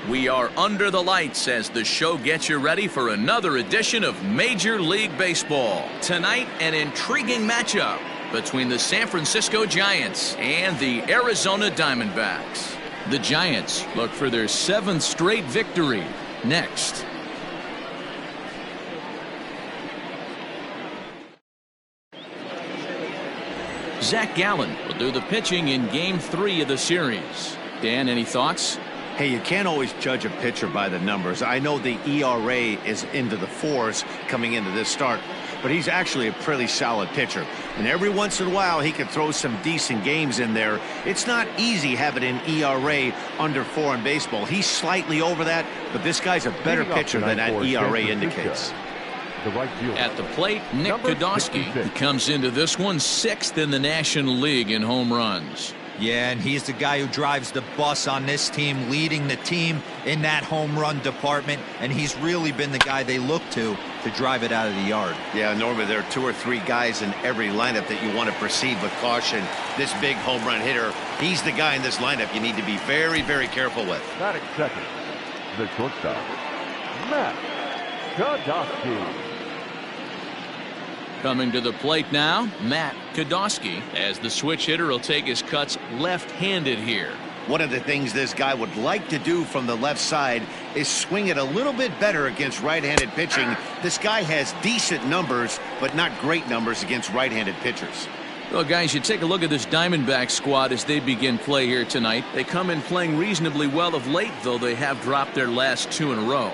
We are under the lights as the show gets you ready for another edition of Major League Baseball. Tonight, an intriguing matchup between the San Francisco Giants and the Arizona Diamondbacks. The Giants look for their 7th straight victory. Next. Zach Gallen will do the pitching in Game 3 of the series. Dan, any thoughts? Hey, you can't always judge a pitcher by the numbers. I know the ERA is into the 4s coming into this start, but he's actually a pretty solid pitcher. And every once in a while, he can throw some decent games in there. It's not easy having an ERA under 4 in baseball. He's slightly over that, but this guy's a better pitcher than that ERA indicates. At the plate, Nick Kodosky, who comes into this one 6th in the National League in home runs. Yeah, and he's the guy who drives the bus on this team, leading the team in that home run department, and he's really been the guy they look to drive it out of the yard. Yeah, normally there are 2 or 3 guys in every lineup that you want to proceed with caution. This big home run hitter, he's the guy in this lineup you need to be very, very careful with. Batting second, the shortstop, Matt Kodosky. Coming to the plate now, Matt Kodosky, as the switch hitter will take his cuts left-handed here. One of the things this guy would like to do from the left side is swing it a little bit better against right-handed pitching. This guy has decent numbers, but not great numbers against right-handed pitchers. Well, guys, you take a look at this Diamondback squad as they begin play here tonight. They come in playing reasonably well of late, though they have dropped their last 2 in a row.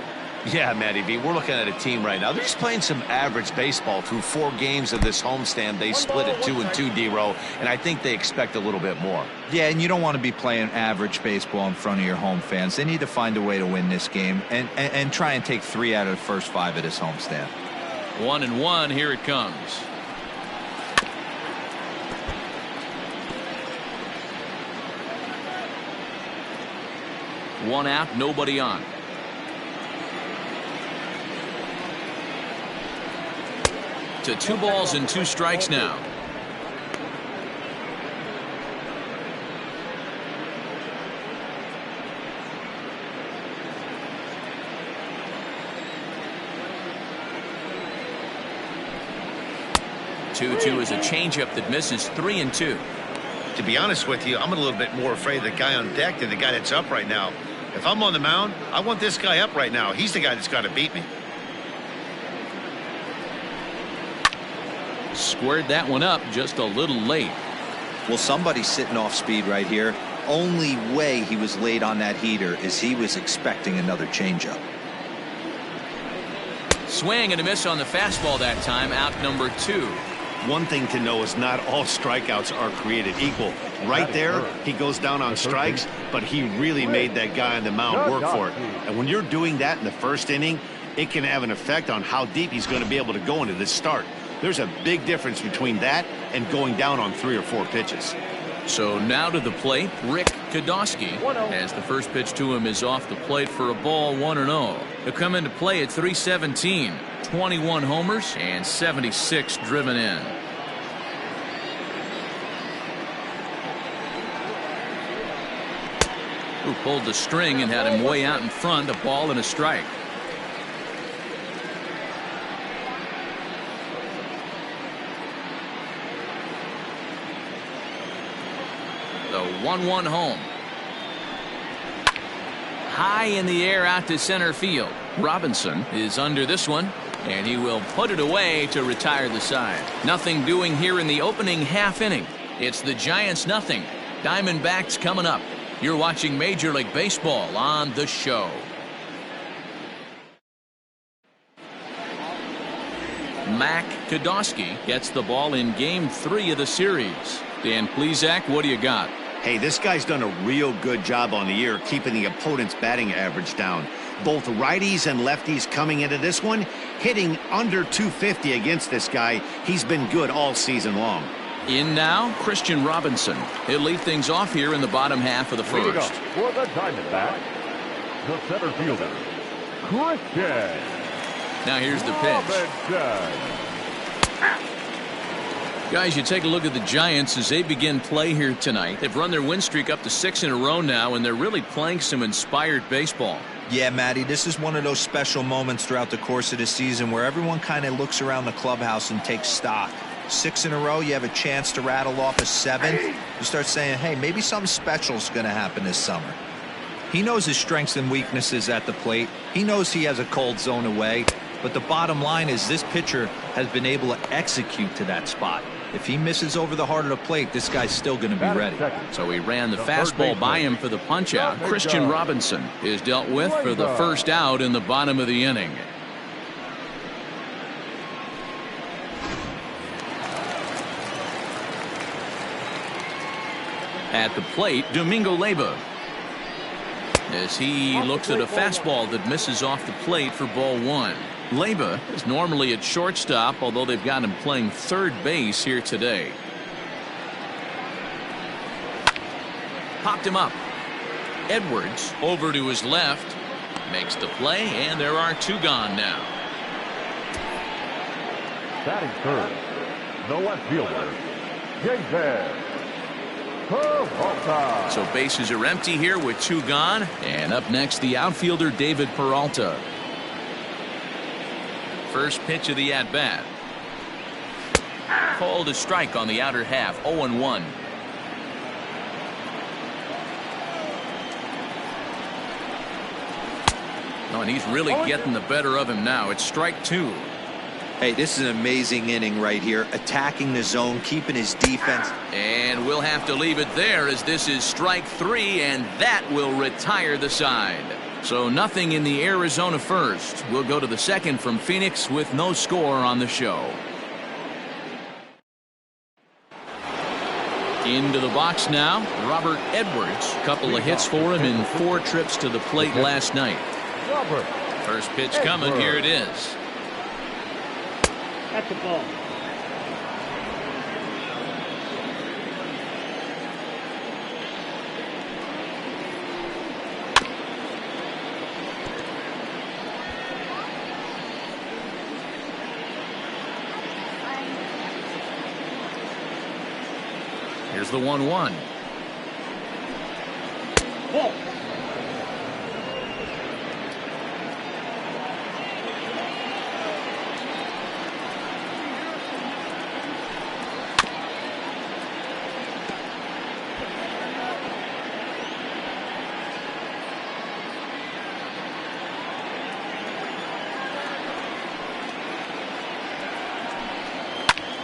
Yeah, Matty B, we're looking at a team right now. They're just playing some average baseball through 4 games of this homestand. They split it 2-2, D-Row, and I think they expect a little bit more. Yeah, and you don't want to be playing average baseball in front of your home fans. They need to find a way to win this game and try and take 3 out of the first 5 of this homestand. 1-1, here it comes. One out, nobody on. To 2 balls and 2 strikes now. Two is a changeup that misses 3-2. To be honest with you, I'm a little bit more afraid of the guy on deck than the guy that's up right now. If I'm on the mound, I want this guy up right now. He's the guy that's got to beat me. Squared that one up just a little late. Well, somebody's sitting off speed right here. Only way he was late on that heater is he was expecting another changeup. Swing and a miss on the fastball that time, out number 2. One thing to know is not all strikeouts are created equal. Right there, he goes down on strikes, but he really made that guy on the mound work for it. And when you're doing that in the first inning, it can have an effect on how deep he's going to be able to go into this start. There's a big difference between that and going down on 3 or 4 pitches. So now to the plate, Rick Kodosky, as the first pitch to him is off the plate for a ball, 1-0. He'll come into play at .317, 21 homers and 76 driven in. Who pulled the string and had him way out in front, a ball and a strike. The 1-1 home. High in the air out to center field. Robinson is under this one, and he will put it away to retire the side. Nothing doing here in the opening half inning. It's the Giants nothing. Diamondbacks coming up. You're watching Major League Baseball on the show. Mac Kodosky gets the ball in Game 3 of the series. Dan Plesac, what do you got? Hey, this guy's done a real good job on the year keeping the opponent's batting average down. Both righties and lefties coming into this one, hitting under .250 against this guy. He's been good all season long. In now, Christian Robinson. He'll lead things off here in the bottom half of the first. For the Diamondbacks, the center fielder, Christian. Now here's the pitch. Guys, you take a look at the Giants as they begin play here tonight. They've run their win streak up to 6 in a row now, and they're really playing some inspired baseball. Yeah, Matty, this is one of those special moments throughout the course of the season where everyone kind of looks around the clubhouse and takes stock. 6 in a row, you have a chance to rattle off a 7th. You start saying, hey, maybe something special is going to happen this summer. He knows his strengths and weaknesses at the plate. He knows he has a cold zone away. But the bottom line is this pitcher has been able to execute to that spot. If he misses over the heart of the plate, this guy's still going to be ready. So he ran the fastball by him for the punch-out. Christian Robinson is dealt with for the first out in the bottom of the inning. At the plate, Domingo Leyba, as he looks at a fastball that misses off the plate for ball 1. Leyba is normally at shortstop, although they've got him playing third base here today. Popped him up. Edwards over to his left, makes the play, and there are 2 gone now. Batting third, the left fielder, David Peralta. So bases are empty here with 2 gone. And up next, the outfielder David Peralta. First pitch of the at-bat. Called a strike on the outer half. 0-1. Oh, and he's really getting the better of him now. It's strike 2. Hey, this is an amazing inning right here. Attacking the zone, keeping his defense. And we'll have to leave it there as this is strike 3, and that will retire the side. So nothing in the Arizona first. We'll go to the second from Phoenix with no score on the show. Into the box now, Robert Edwards. Couple of hits for him in 4 trips to the plate last night. First pitch coming. Here it is. At the ball. Here's the 1-1. Ball.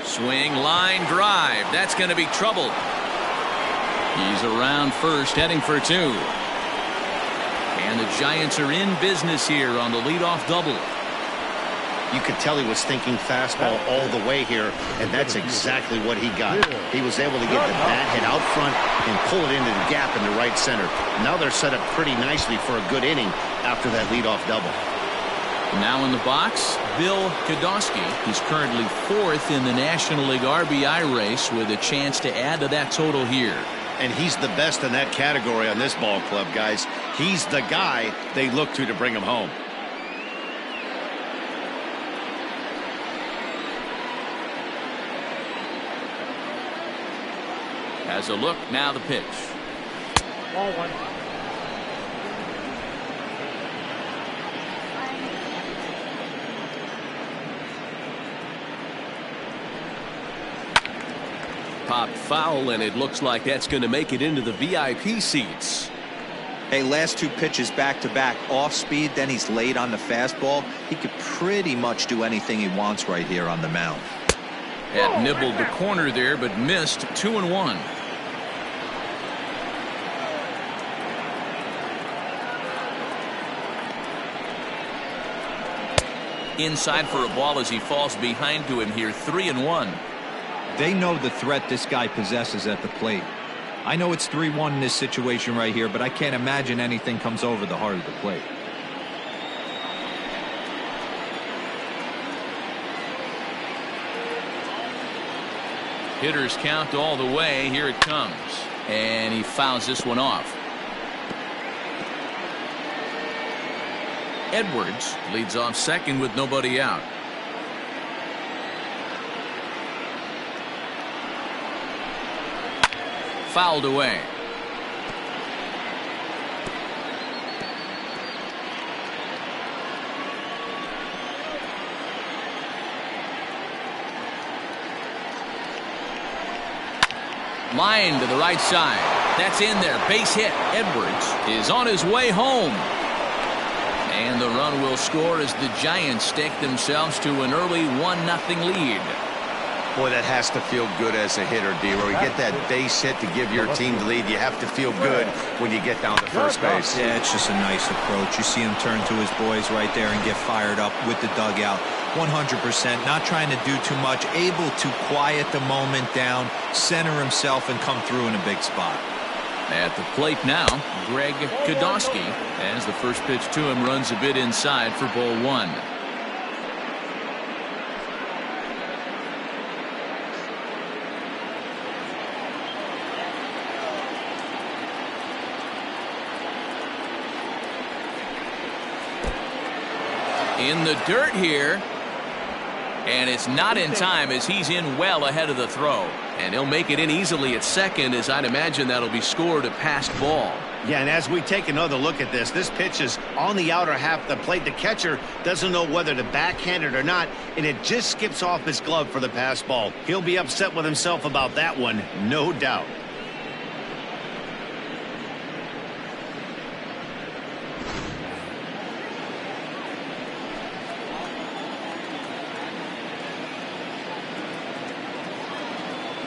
Swing, line, drive. That's going to be trouble. He's around first, heading for 2. And the Giants are in business here on the leadoff double. You could tell he was thinking fastball all the way here, and that's exactly what he got. He was able to get the bat hit out front and pull it into the gap in the right center. Now they're set up pretty nicely for a good inning after that leadoff double. Now in the box, Bill Kodosky. He's currently 4th in the National League RBI race with a chance to add to that total here. And he's the best in that category on this ball club, guys. He's the guy they look to bring him home. Has a look, now the pitch. Ball 1. Popped foul, and it looks like that's going to make it into the VIP seats. Hey, last 2 pitches back-to-back, off speed, then he's late on the fastball. He could pretty much do anything he wants right here on the mound. Had nibbled the corner there, but missed. 2-1. Inside for a ball as he falls behind to him here. 3-1. They know the threat this guy possesses at the plate. I know it's 3-1 in this situation right here, but I can't imagine anything comes over the heart of the plate. Hitters count all the way. Here it comes. And he fouls this one off. Edwards leads off second with nobody out. fouled away. Line to the right side. That's in there. Base hit. Edwards is on his way home. And the run will score as the Giants stake themselves to an early 1-0 lead. Boy, that has to feel good as a hitter, D-Roy. You get that base hit to give your team the lead. You have to feel good when you get down to first base. Yeah, it's just a nice approach. You see him turn to his boys right there and get fired up with the dugout. 100%, not trying to do too much, able to quiet the moment down, center himself, and come through in a big spot. At the plate now, Greg Kodosky, as the first pitch to him runs a bit inside for ball one. In the dirt here. And it's not in time as he's in well ahead of the throw. And he'll make it in easily at second, as I'd imagine that'll be scored a passed ball. Yeah, and as we take another look at this pitch is on the outer half of the plate. The catcher doesn't know whether to backhand it or not, and it just skips off his glove for the pass ball. He'll be upset with himself about that one, no doubt.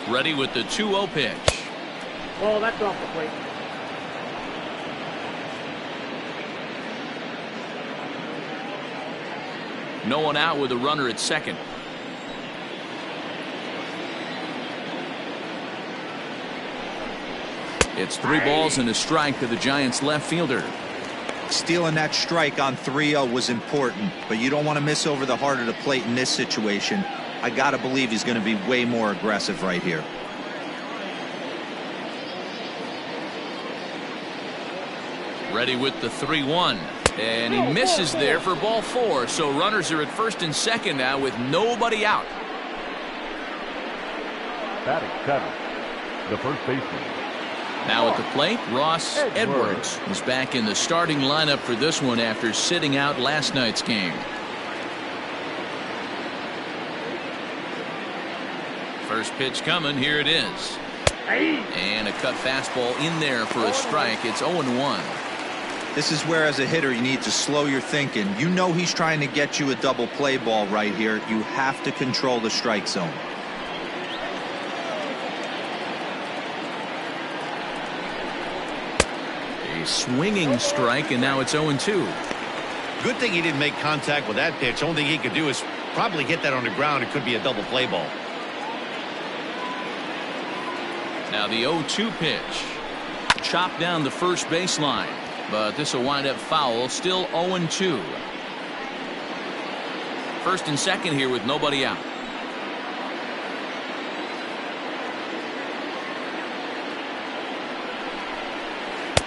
Ready with the 2-0 pitch. Oh, that's off the plate. No one out with a runner at second. It's 3 balls and a strike to the Giants left fielder. Stealing that strike on 3-0 was important, but you don't want to miss over the heart of the plate in this situation. I got to believe he's going to be way more aggressive right here. Ready with the 3-1. And he misses there for ball 4. So runners are at first and second now with nobody out. Batting 7, the first baseman. Now at the plate, Ross Edwards is back in the starting lineup for this one after sitting out last night's game. First pitch coming. Here it is. And a cut fastball in there for a strike. It's 0-1. This is where, as a hitter, you need to slow your thinking. You know he's trying to get you a double play ball right here. You have to control the strike zone. A swinging strike, and now it's 0-2. Good thing he didn't make contact with that pitch. Only thing he could do is probably hit that on the ground. It could be a double play ball. Now the 0-2 pitch. Chopped down the first baseline. But this will wind up foul. Still 0-2. First and second here with nobody out.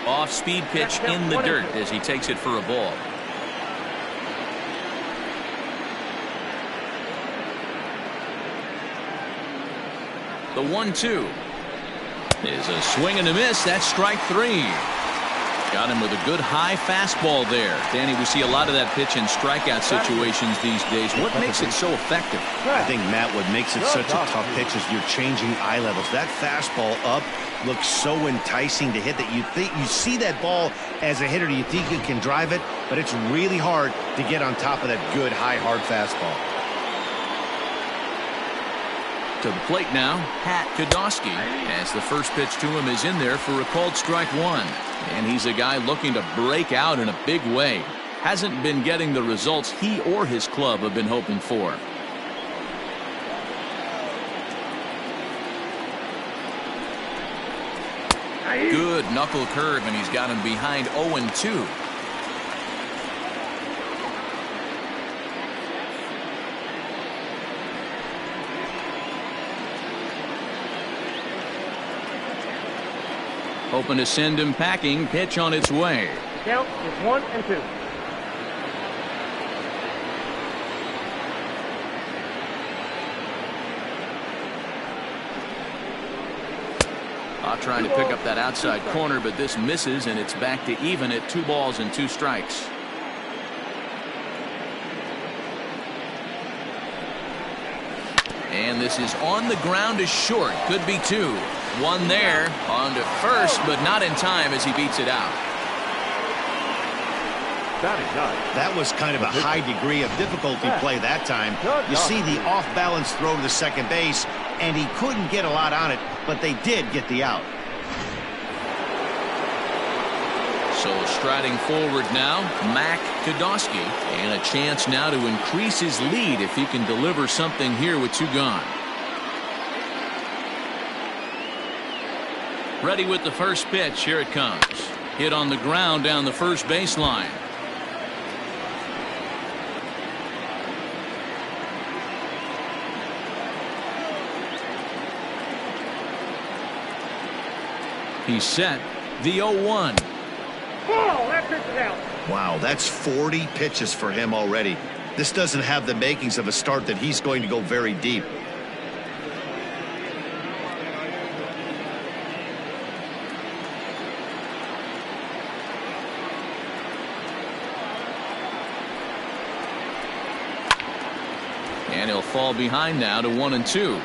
Off-speed pitch in the dirt as he takes it for a ball. The 1-2 is a swing and a miss. That's strike 3. Got him with a good high fastball there. Danny, we see a lot of that pitch in strikeout situations these days. What makes it so effective? I think, Matt, what makes it such a tough pitch is you're changing eye levels. That fastball up looks so enticing to hit that you think you see that ball as a hitter. You think you can drive it, but it's really hard to get on top of that good high hard fastball. To the plate now, Pat Kodosky, as the first pitch to him is in there for a called strike 1. And he's a guy looking to break out in a big way. Hasn't been getting the results he or his club have been hoping for. Good knuckle curve, and he's got him behind 0-2. Hoping to send him packing. Pitch on its way. Count is 1-2. A trying to pick up that outside corner, but this misses, and it's back to even at 2 balls and 2 strikes. And this is on the ground is short. Could be 2. 1 there. On to first, but not in time as he beats it out. That was kind of a high degree of difficulty play that time. You see the off-balance throw to the second base, and he couldn't get a lot on it, but they did get the out. So striding forward now, Mac Podolsky, and a chance now to increase his lead if he can deliver something here with 2 gone. Ready with the first pitch. Here it comes. Hit on the ground down the first baseline. He's set. The 0-1. Oh, that pitch is out. Wow, that's 40 pitches for him already. This doesn't have the makings of a start that he's going to go very deep. And he'll fall behind now to 1-2.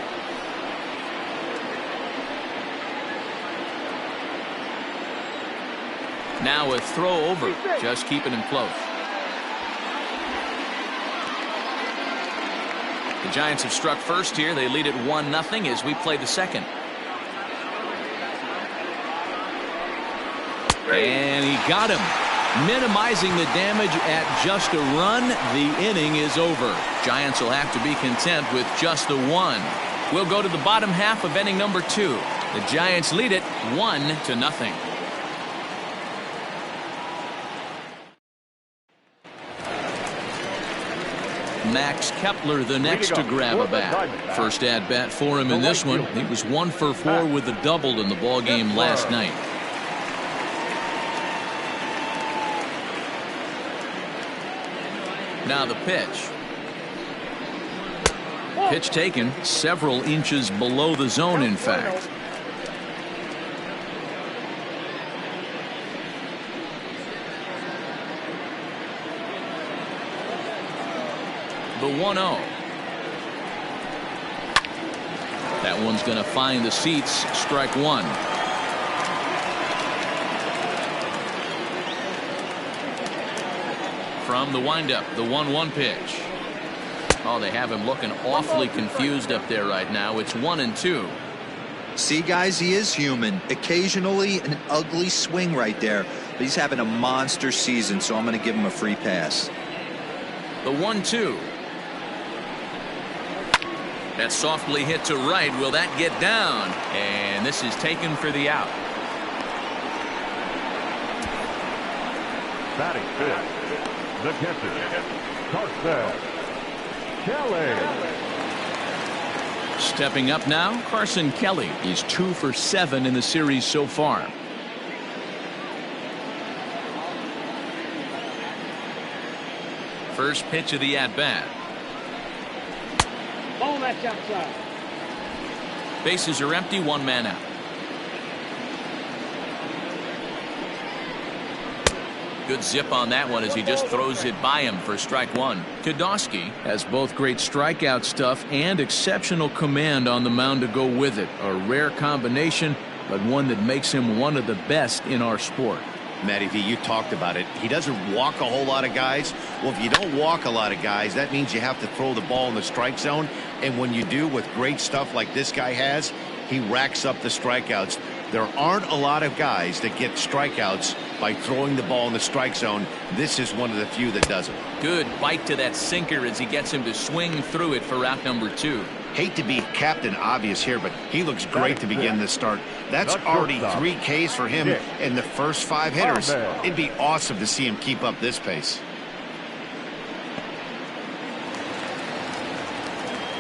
Now a throw over, just keeping him close. The Giants have struck first here. They lead it 1-0 as we play the second. And he got him. Minimizing the damage at just a run. The inning is over. Giants will have to be content with just the 1. We'll go to the bottom half of inning number 2. The Giants lead it 1-0. Max Kepler the next to grab a bat. First at bat for him in this one. He was 1 for 4 with a double in the ball game last night. Now the pitch. Pitch taken several inches below the zone, in fact. The 1-0. That one's going to find the seats. Strike 1. From the windup, the 1-1 pitch. Oh, they have him looking awfully confused up there right now. It's 1-2. See, guys, he is human. Occasionally an ugly swing right there, but he's having a monster season, so I'm going to give him a free pass. The 1-2. That's softly hit to right. Will that get down? And this is taken for the out. Batting fifth, the catcher, Carson Kelly. Stepping up now, Carson Kelly. He's 2 for 7 in the series so far. First pitch of the at-bat. Ball that's outside. Bases are empty, 1 man out. Good zip on that one as he just throws it by him for strike 1. Podolsky has both great strikeout stuff and exceptional command on the mound to go with it. A rare combination, but one that makes him one of the best in our sport. Matty V, you talked about it. He doesn't walk a whole lot of guys. Well, if you don't walk a lot of guys, that means you have to throw the ball in the strike zone. And when you do, with great stuff like this guy has, he racks up the strikeouts. There aren't a lot of guys that get strikeouts by throwing the ball in the strike zone. This is one of the few that does it. Good bite to that sinker as he gets him to swing through it for out number 2. Hate to be Captain Obvious here, but he looks great to begin this start. That's already 3 Ks for him in the first 5 hitters. It'd be awesome to see him keep up this pace.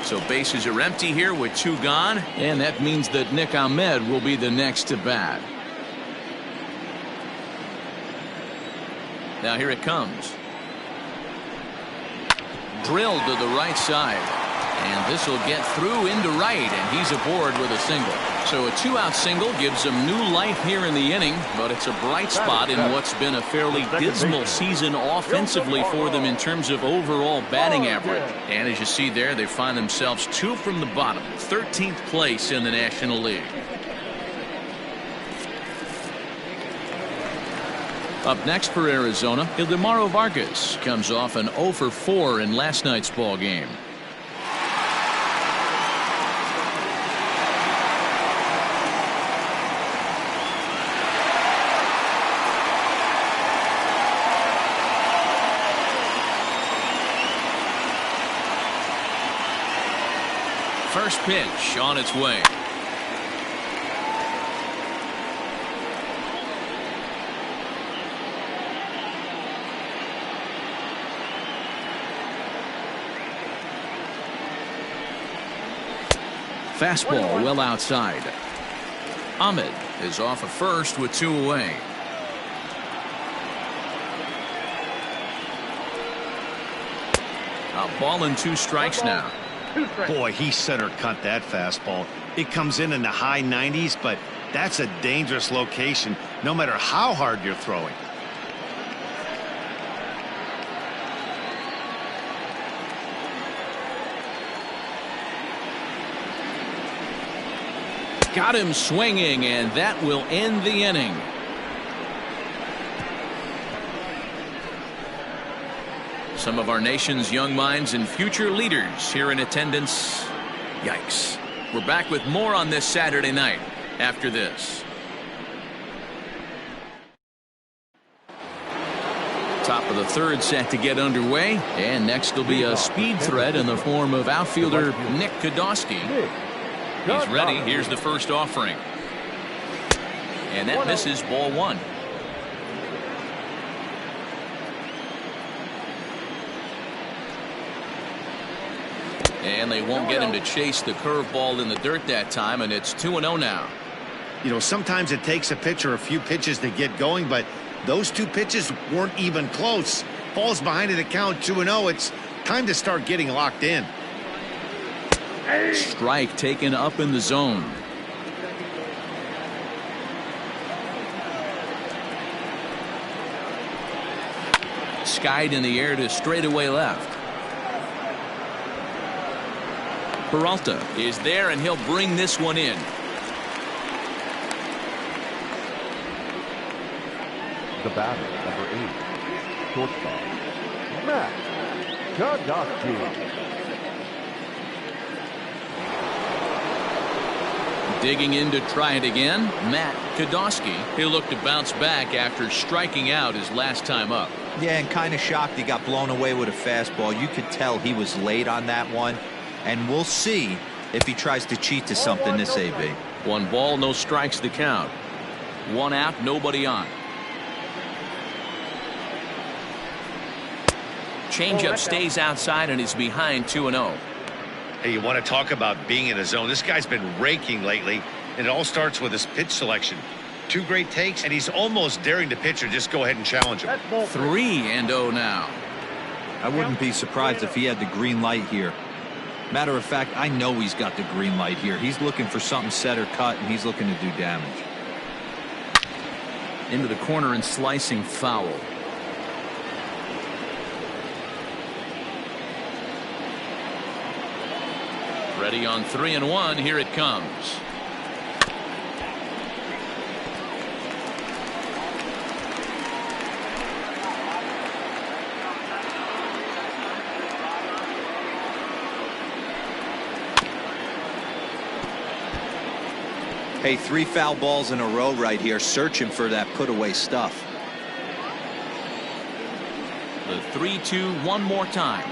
So bases are empty here with 2 gone, and that means that Nick Ahmed will be the next to bat. Now here it comes. Drilled to the right side. And this will get through into right, and he's aboard with a single. So a 2-out single gives them new life here in the inning, but it's a bright spot in what's been a fairly dismal season offensively for them in terms of overall batting average. And as you see there, they find themselves 2 from the bottom, 13th place in the National League. Up next for Arizona, Ildemaro Vargas comes off an 0 for 4 in last night's ball game. First pitch on its way. Fastball well outside. Ahmed is off at first with 2 away. A ball and 2 strikes now. Boy, he center cut that fastball. It comes in the high 90s, but that's a dangerous location no matter how hard you're throwing. Got him swinging, and that will end the inning. Some of our nation's young minds and future leaders here in attendance. Yikes. We're back with more on this Saturday night after this. Top of the third set to get underway, and next will be a speed threat in the form of outfielder Nick Kodosky. He's ready. Here's the first offering. And that misses, ball 1. And they won't get him to chase the curveball in the dirt that time, and it's 2-0 now. You know, sometimes it takes a pitcher a few pitches to get going, but those 2 pitches weren't even close. Ball's behind in the count, 2-0. It's time to start getting locked in. Strike taken up in the zone. Skied in the air to straightaway left. Peralta is there, and he'll bring this one in. The batter, number 8, shortstop, Matt Kodosky. Digging in to try it again, Matt Kodosky. He'll look to bounce back after striking out his last time up. Yeah, and kind of shocked he got blown away with a fastball. You could tell he was late on that one. And we'll see if he tries to cheat to something this AB. 1 ball, no strikes to count. 1 out, nobody on. Changeup stays outside and is behind 2-0. Hey, you want to talk about being in a zone? This guy's been raking lately, and it all starts with his pitch selection. 2 great takes, and he's almost daring the pitcher just go ahead and challenge him. 3-0 now. I wouldn't be surprised if he had the green light here. Matter of fact, I know he's got the green light here. He's looking for something set or cut, and he's looking to do damage. Into the corner and slicing foul. Ready on 3-1. Here it comes. Hey, 3 foul balls in a row right here, searching for that put-away stuff. The 3-2 one more time.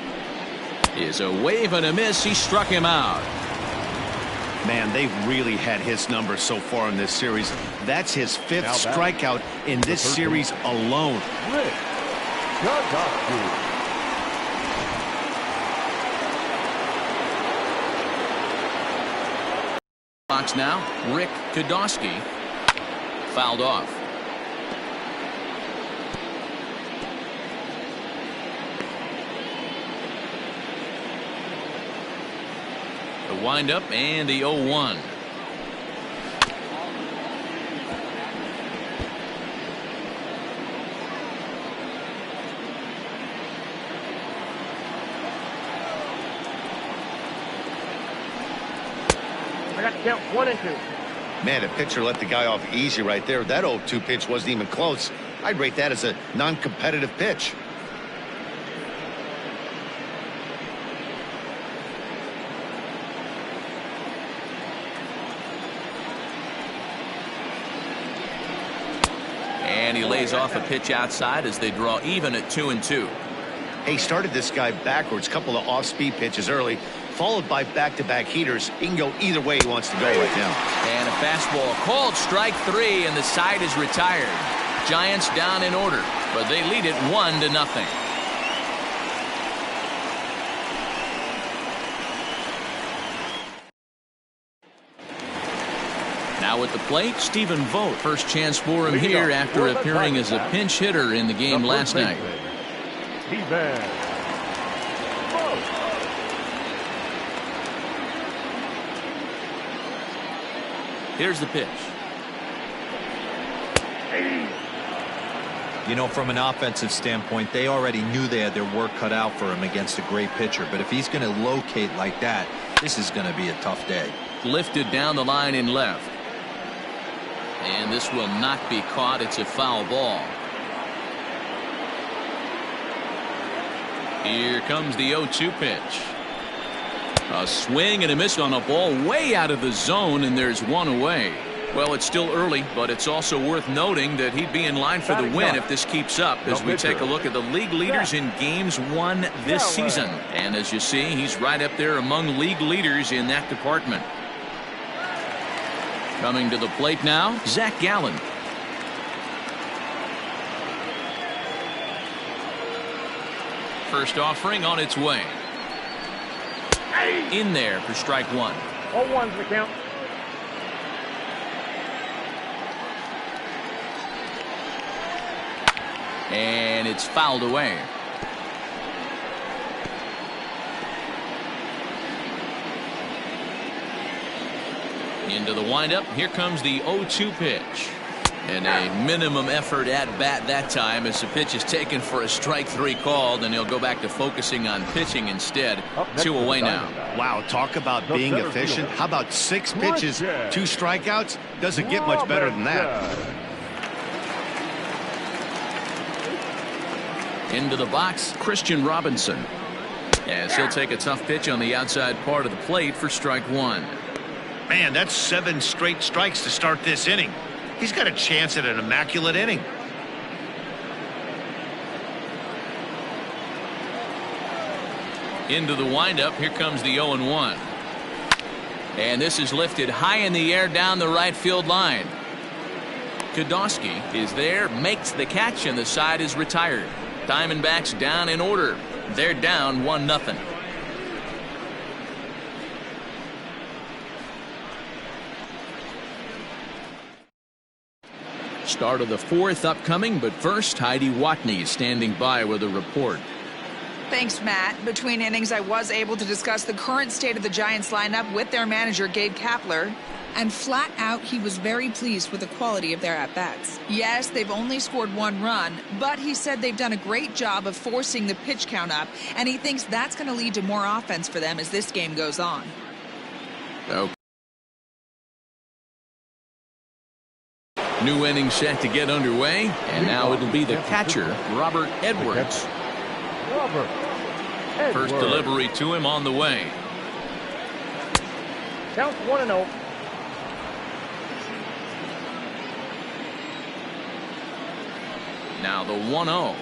Is a wave and a miss. He struck him out. Man, they've really had his number so far in this series. That's his 5th strikeout in this series alone. Rick Kodosky. Box now, Rick Kodosky. Fouled off. windup and the 0-1. I got to count 1 and 2. Man, the pitcher let the guy off easy right there. That 0-2 pitch wasn't even close. I'd rate that as a non-competitive pitch. And he lays off a pitch outside as they draw even at 2-2. He started this guy backwards, couple of off-speed pitches early, followed by back-to-back heaters. He can go either way he wants to go right now. And a fastball called strike 3, and the side is retired. Giants down in order, but they lead it 1-0. Now at the plate, Stephen Vogt. First chance for him here after appearing as a pinch hitter in the game last night. Here's the pitch. You know, from an offensive standpoint, they already knew they had their work cut out for him against a great pitcher. But if he's going to locate like that, this is going to be a tough day. Lifted down the line in left. And this will not be caught. It's a foul ball. Here comes the 0-2 pitch. A swing and a miss on a ball way out of the zone, and there's one away. Well, it's still early, but it's also worth noting that he'd be in line for the win if this keeps up as we take a look at the league leaders in games won this season. And as you see, he's right up there among league leaders in that department. Coming to the plate now, Zach Gallen. First offering on its way. In there for strike 1. 0-1's the count. And it's fouled away. Into the windup. Here comes the 0-2 pitch. And a minimum effort at bat that time as the pitch is taken for a strike 3 called, and he'll go back to focusing on pitching instead. 2 away now. Wow, talk about being efficient. How about 6 pitches, 2 strikeouts? Doesn't get much better than that. Into the box, Christian Robinson. As he'll take a tough pitch on the outside part of the plate for strike 1. Man, that's 7 straight strikes to start this inning. He's got a chance at an immaculate inning. Into the windup. Here comes the 0-1. And this is lifted high in the air down the right field line. Kodosky is there, makes the catch, and the side is retired. Diamondbacks down in order. They're down 1-0. Start of the 4th upcoming, but first, Heidi Watney is standing by with a report. Thanks, Matt. Between innings, I was able to discuss the current state of the Giants lineup with their manager, Gabe Kapler. And flat out, he was very pleased with the quality of their at-bats. Yes, they've only scored 1 run, but he said they've done a great job of forcing the pitch count up, and he thinks that's going to lead to more offense for them as this game goes on. Okay. New inning set to get underway, and now it'll be the catcher, Robert Edwards. First delivery to him on the way. Count 1-0. Now the 1-0.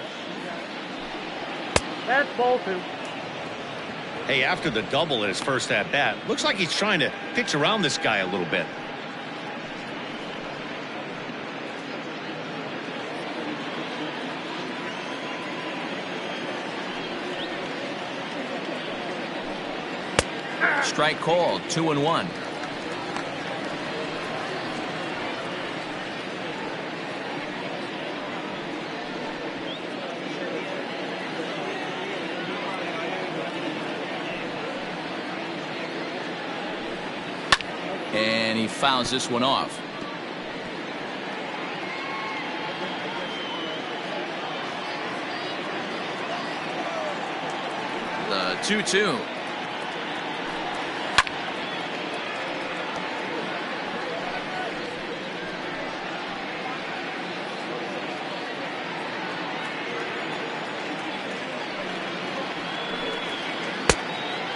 That's ball 2. Hey, after the double in his first at-bat, looks like he's trying to pitch around this guy a little bit. Strike called, 2-1. And he fouls this one off. The 2-2.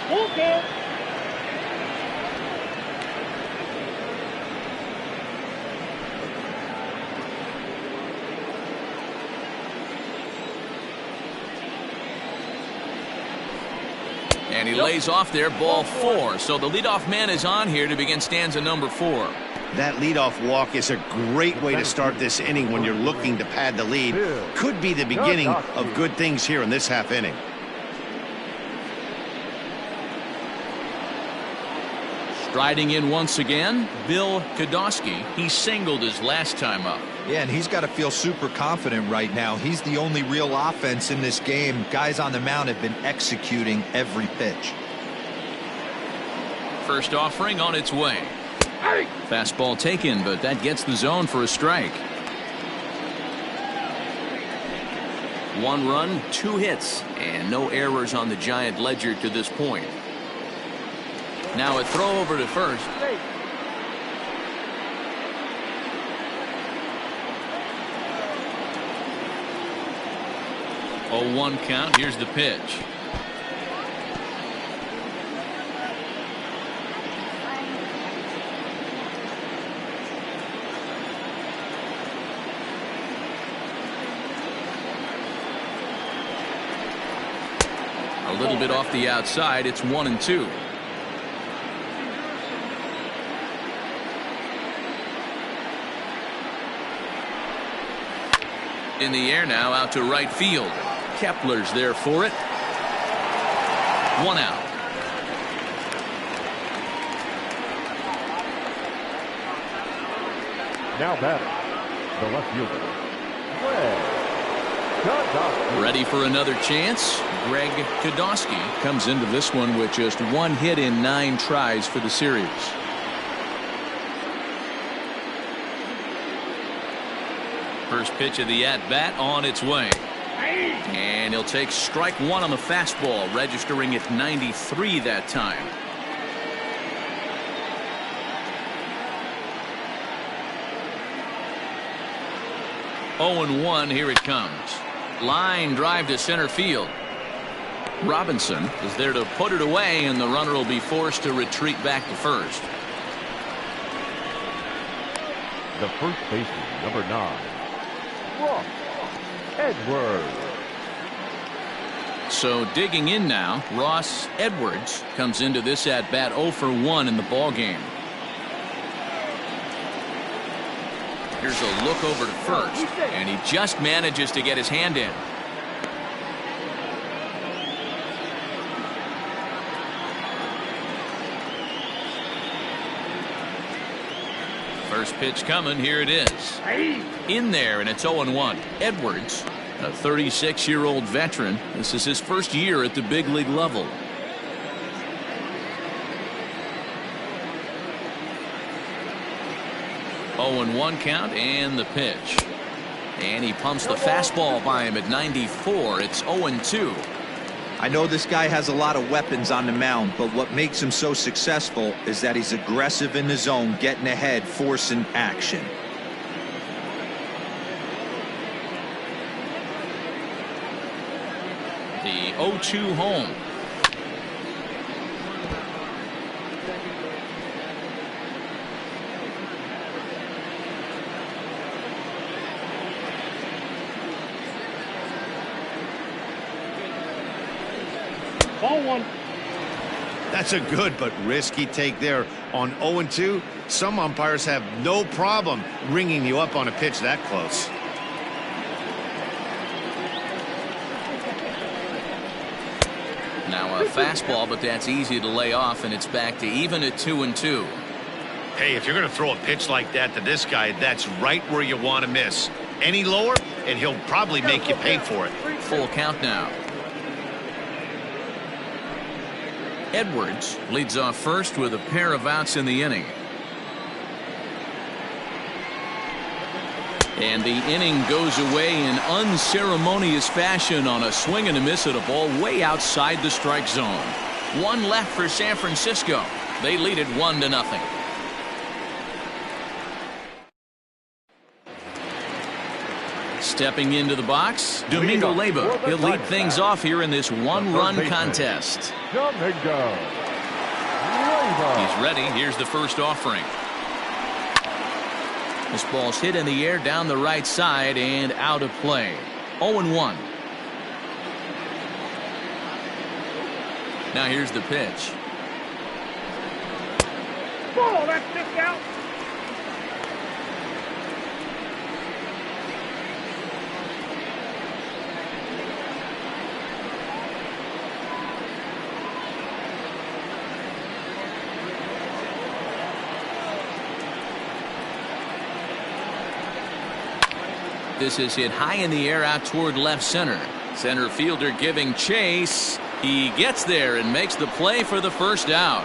Okay. And he lays off there, ball 4. So the leadoff man is on here to begin stanza number 4. That leadoff walk is a great way to start this inning when you're looking to pad the lead. Could be the beginning of good things here in this half inning. Striding in once again, Bill Kodosky. He singled his last time up. Yeah, and he's got to feel super confident right now. He's the only real offense in this game. Guys on the mound have been executing every pitch. First offering on its way. Fastball taken, but that gets the zone for a strike. 1 run, 2 hits, and no errors on the Giant ledger to this point. Now a throw over to first. 0-1 count. Here's the pitch. A little bit off the outside. It's 1-2. In the air now, out to right field. Kepler's there for it. 1 out. Now batting, the left fielder, Greg Kodosky. Ready for another chance. Greg Kodosky comes into this one with just 1 hit in 9 tries for the series. First pitch of the at-bat on its way. And he'll take strike 1 on the fastball, registering at 93 that time. Oh and 1, here it comes. Line drive to center field. Robinson is there to put it away, and the runner will be forced to retreat back to first. The first baseman, number 9, Ross Edwards. So digging in now, Ross Edwards comes into this at bat 0 for 1 in the ball game. Here's a look over to first, and he just manages to get his hand in. First pitch coming, here it is. In there, and it's 0-1. Edwards, a 36-year-old veteran. This is his first year at the big league level. Oh and 1 count, and the pitch. And he pumps the fastball by him at 94. It's 0-2. I know this guy has a lot of weapons on the mound, but what makes him so successful is that he's aggressive in the zone, getting ahead, forcing action. The 0-2 home. Ball 1. That's a good but risky take there on 0-2. Some umpires have no problem ringing you up on a pitch that close. Now a fastball, but that's easy to lay off, and it's back to even at 2-2. Hey, if you're going to throw a pitch like that to this guy, that's right where you want to miss. Any lower, and he'll probably make you pay for it. Full count now. Edwards leads off first with a pair of outs in the inning. And the inning goes away in unceremonious fashion on a swing and a miss at a ball way outside the strike zone. One left for San Francisco. They lead it 1-0. Stepping into the box, Domingo Leyba. He'll lead things off here in this one-run contest. Domingo. He's ready. Here's the first offering. This ball's hit in the air down the right side and out of play. 0-1. Now here's the pitch. Ball, that's just out. This is hit high in the air out toward left center. Center fielder giving chase. He gets there and makes the play for the first out.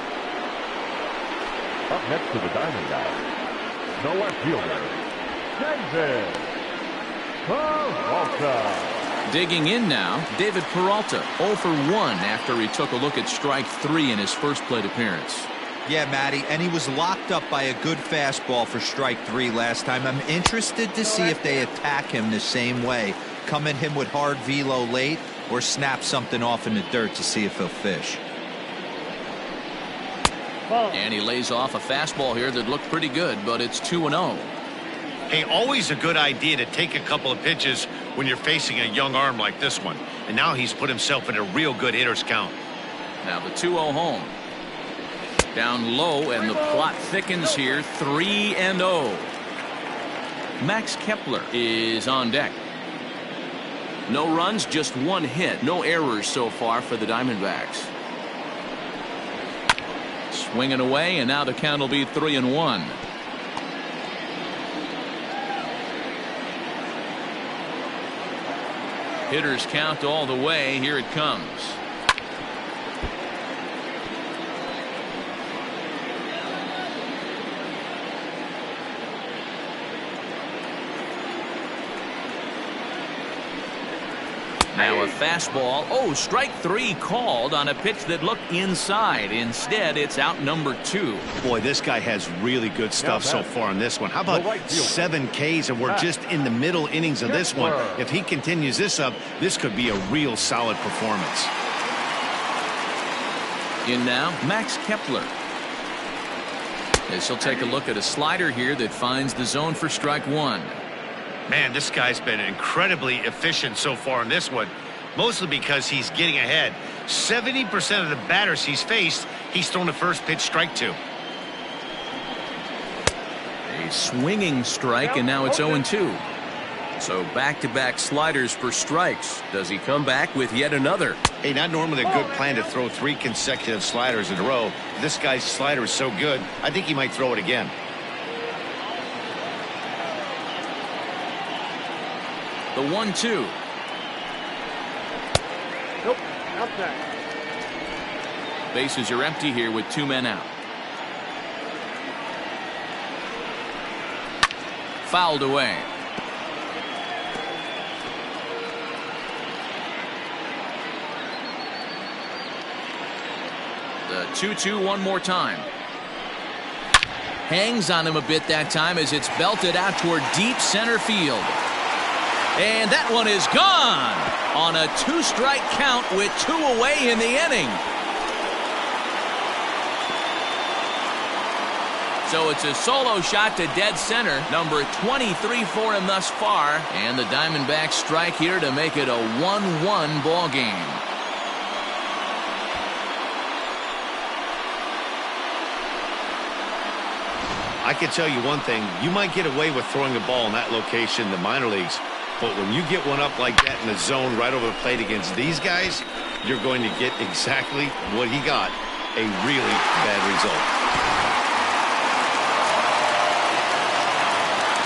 Up next to the Diamondbacks, the left fielder, David Peralta. Digging in now, David Peralta, 0 for 1 after he took a look at strike 3 in his first plate appearance. Yeah, Matty, and he was locked up by a good fastball for strike 3 last time. I'm interested to see if they attack him the same way. Come at him with hard velo late or snap something off in the dirt to see if he'll fish. And he lays off a fastball here that looked pretty good, but it's 2-0. Hey, always a good idea to take a couple of pitches when you're facing a young arm like this one. And now he's put himself in a real good hitter's count. Now the 2-0 home. Down low, and the plot thickens here. 3-0. Max Kepler is on deck. No runs, just one hit. No errors so far for the Diamondbacks. Swinging away, and now the count will be 3-1. Hitters count all the way. Here it comes. Now a fastball. Oh, strike 3 called on a pitch that looked inside. Instead, it's out number 2. Boy, this guy has really good stuff so far in this one. How about 7 Ks, and we're just in the middle innings of this one. If he continues this up, this could be a real solid performance. In now, Max Kepler. As he'll take a look at a slider here that finds the zone for strike 1. Man, this guy's been incredibly efficient so far in this one, mostly because he's getting ahead. 70% of the batters he's faced, he's thrown the first pitch strike to. A swinging strike, and now it's 0-2. So back-to-back sliders for strikes. Does he come back with yet another? Hey, not normally a good plan to throw 3 consecutive sliders in a row. This guy's slider is so good, I think he might throw it again. The 1-2. Nope, outside. Bases are empty here with 2 men out. Fouled away. The 2-2 one more time. Hangs on him a bit that time as it's belted out toward deep center field. And that one is gone on a 2-strike count with 2 away in the inning. So it's a solo shot to dead center, number 23 for him thus far, and the Diamondbacks strike here to make it a 1-1 ball game. I can tell you one thing, you might get away with throwing a ball in that location in the minor leagues, but when you get one up like that in the zone right over the plate against these guys, you're going to get exactly what he got, a really bad result.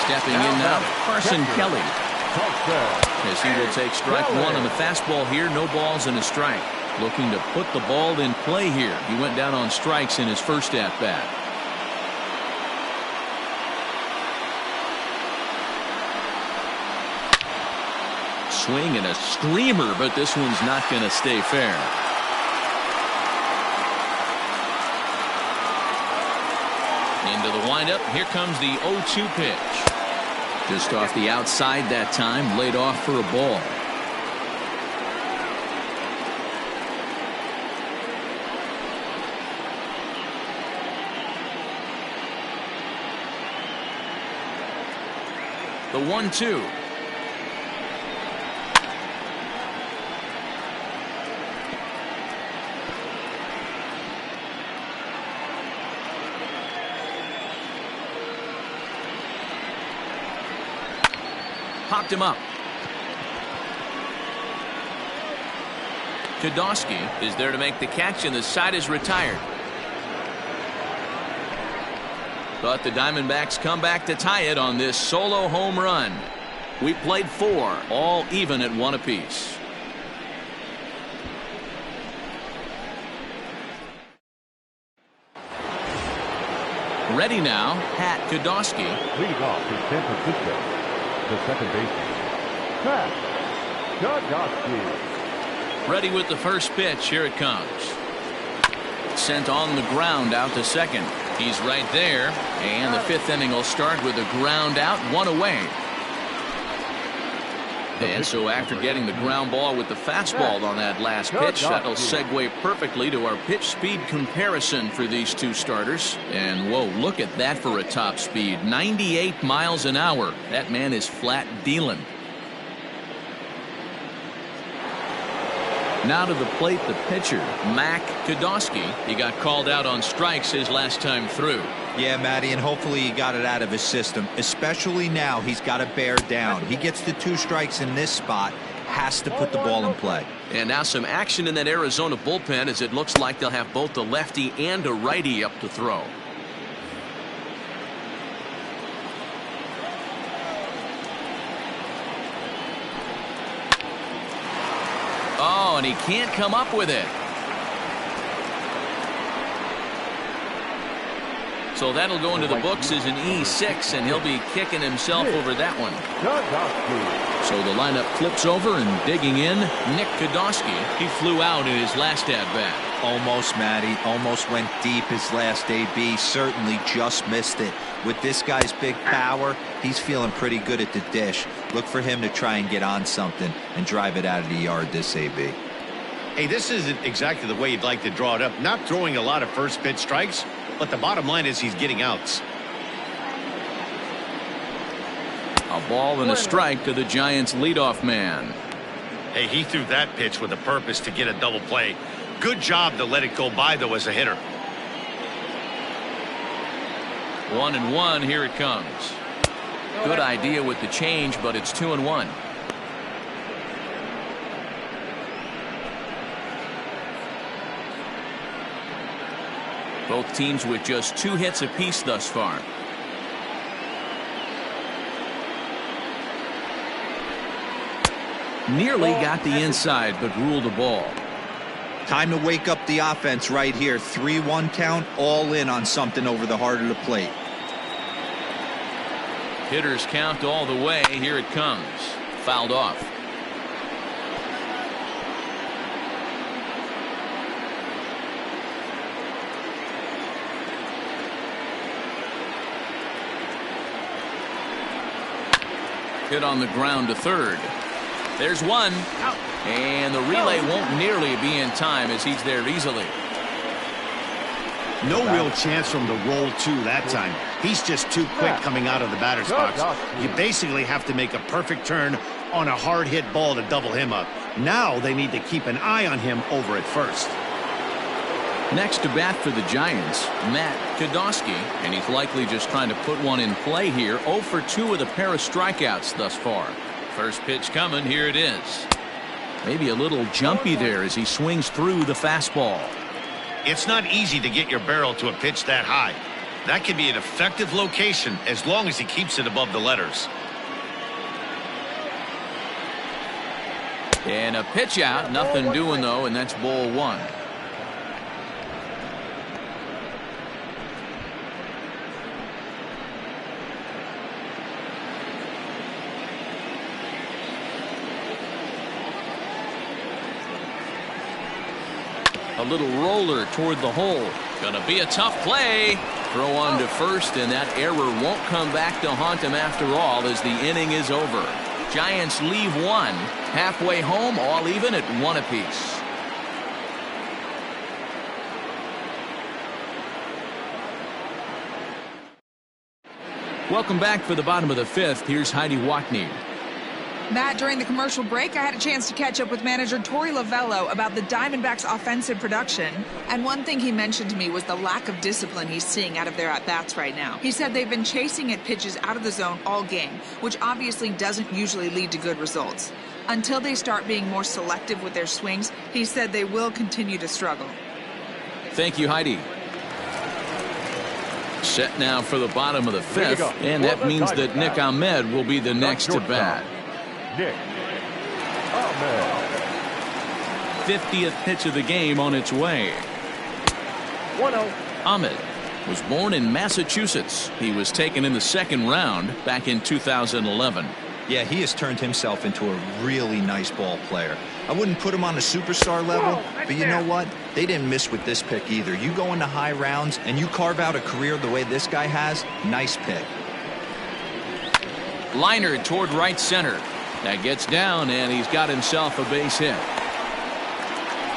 Stepping in now, Carson Kelly. As he will take strike 1 on the fastball here, no balls and a strike. Looking to put the ball in play here. He went down on strikes in his first at-bat. swing and a screamer, but this one's not going to stay fair. Into the windup. Here comes the 0-2 pitch. Just off the outside that time, laid off for a ball. The 1-2. Popped him up. Kodosky is there to make the catch, and the side is retired. But the Diamondbacks come back to tie it on this solo home run. We played 4, all even at 1 apiece. Ready now, Pat Kodosky. Leading off is San Francisco, the second baseman, Pat Kokocki. Ready with the first pitch. Here it comes. Sent on the ground out to second. He's right there, and the 5th inning will start with a ground out, 1 away. And so after getting the ground ball with the fastball on that last pitch, that'll segue perfectly to our pitch speed comparison for these two starters. And whoa, look at that for a top speed, 98 miles an hour. That man is flat dealing. Now to the plate, the pitcher, Mac Kodosky. He got called out on strikes his last time through. Yeah, Matty, and hopefully he got it out of his system. Especially now, he's got to bear down. He gets the 2 strikes in this spot, has to put the ball in play. And now some action in that Arizona bullpen, as it looks like they'll have both a lefty and a righty up to throw. Oh, and he can't come up with it. So that'll go into the books as an E6, and he'll be kicking himself over that one. So the lineup flips over, and digging in, Nick Kodosky. He flew out in his last at-bat. Almost, Matty. Almost went deep his last AB. Certainly just missed it. With this guy's big power, he's feeling pretty good at the dish. Look for him to try and get on something and drive it out of the yard this AB. Hey, this isn't exactly the way you'd like to draw it up. Not throwing a lot of first pitch strikes, but the bottom line is he's getting outs. A ball and a strike to the Giants' leadoff man. Hey, he threw that pitch with a purpose to get a double play. Good job to let it go by, though, as a hitter. 1-1. Here it comes. Good idea with the change, but it's 2-1. Both teams with just 2 hits apiece thus far. Nearly got the inside, but ruled a ball. Time to wake up the offense right here. 3-1 count, all in on something over the heart of the plate. Hitters count all the way. Here it comes. Fouled off. Hit on the ground to third. There's one. And the relay won't nearly be in time as he's there easily. No real chance from the roll two that time. He's just too quick coming out of the batter's box. You basically have to make a perfect turn on a hard hit ball to double him up. Now they need to keep an eye on him over at first. Next to bat for the Giants, Matt Kodosky, and he's likely just trying to put one in play here. 0 for 2 with a pair of strikeouts thus far. First pitch coming. Here it is. Maybe a little jumpy there as he swings through the fastball. It's not easy to get your barrel to a pitch that high. That can be an effective location as long as he keeps it above the letters. And a pitch out. Nothing doing though, and that's ball 1. A little roller toward the hole. Gonna be a tough play. Throw on to first, and that error won't come back to haunt him after all as the inning is over. Giants leave one. Halfway home, all even at 1 apiece. Welcome back for the bottom of the 5th. Here's Heidi Watney. Matt, during the commercial break, I had a chance to catch up with manager Torey Lovello about the Diamondbacks' offensive production. And one thing he mentioned to me was the lack of discipline he's seeing out of their at-bats right now. He said they've been chasing at pitches out of the zone all game, which obviously doesn't usually lead to good results. Until they start being more selective with their swings, he said they will continue to struggle. Thank you, Heidi. Set now for the bottom of the 5th, and that means that Nick Ahmed will be the next to bat. Nick Ahmed. 50th pitch of the game on its way. 1-0. Ahmed was born in Massachusetts. He was taken in the 2nd round back in 2011. Yeah, he has turned himself into a really nice ball player. I wouldn't put him on a superstar level, but you know what? They didn't miss with this pick either. You go into high rounds and you carve out a career the way this guy has, nice pick. Liner toward right center. That gets down, and he's got himself a base hit.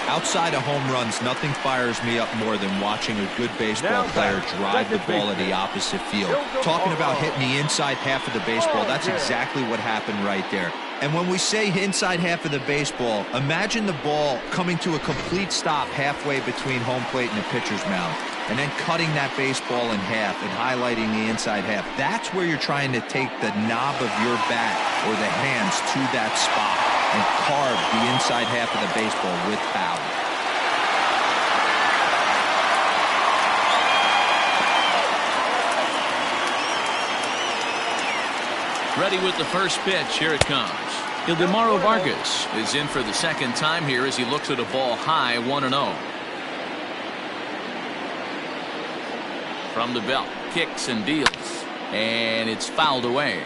Outside of home runs, nothing fires me up more than watching a good baseball player drive the ball at the opposite field. Talking about hitting the inside half of the baseball, that's exactly what happened right there. And when we say inside half of the baseball, imagine the ball coming to a complete stop halfway between home plate and the pitcher's mound, and then cutting that baseball in half and highlighting the inside half. That's where you're trying to take the knob of your bat or the hands to that spot and carve the inside half of the baseball with power. Ready with the first pitch. Here it comes. Ildemaro Vargas is in for the 2nd time here as he looks at a ball high, 1-0. From the belt, kicks and deals, and it's fouled away.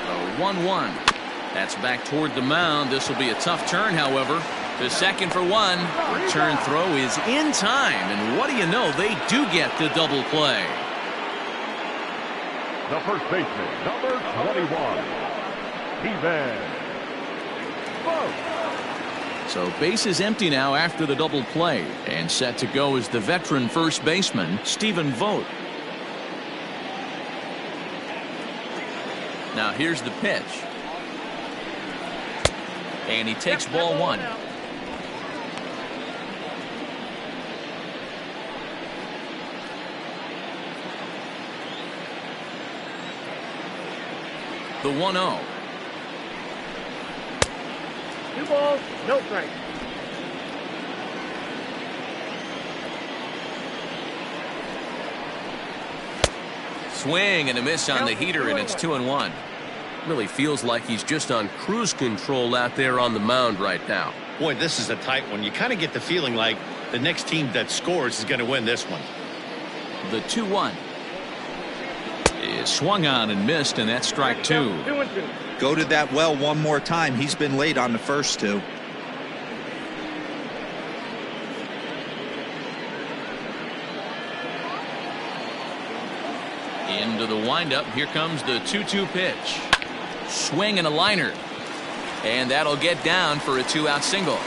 A 1-1. That's back toward the mound. This will be a tough turn, however. The 2nd for 1. Return throw is in time, and what do you know? They do get the double play. The first baseman, number 21, Steven Vogt. So base is empty now after the double play, and set to go is the veteran first baseman, Steven Vogt. Now here's the pitch. And he takes ball 1. The 1-0. 2 balls, no strikes. Swing and a miss on the heater, and it's 2-1. Really feels like he's just on cruise control out there on the mound right now. Boy, this is a tight one. You kind of get the feeling like the next team that scores is going to win this one. The 2-1 is swung on and missed, and that's strike 2. 2-2. Go to that well one more time. He's been late on the first 2. Into the windup. Here comes the 2-2 pitch. Swing and a liner. And that'll get down for a 2-out single.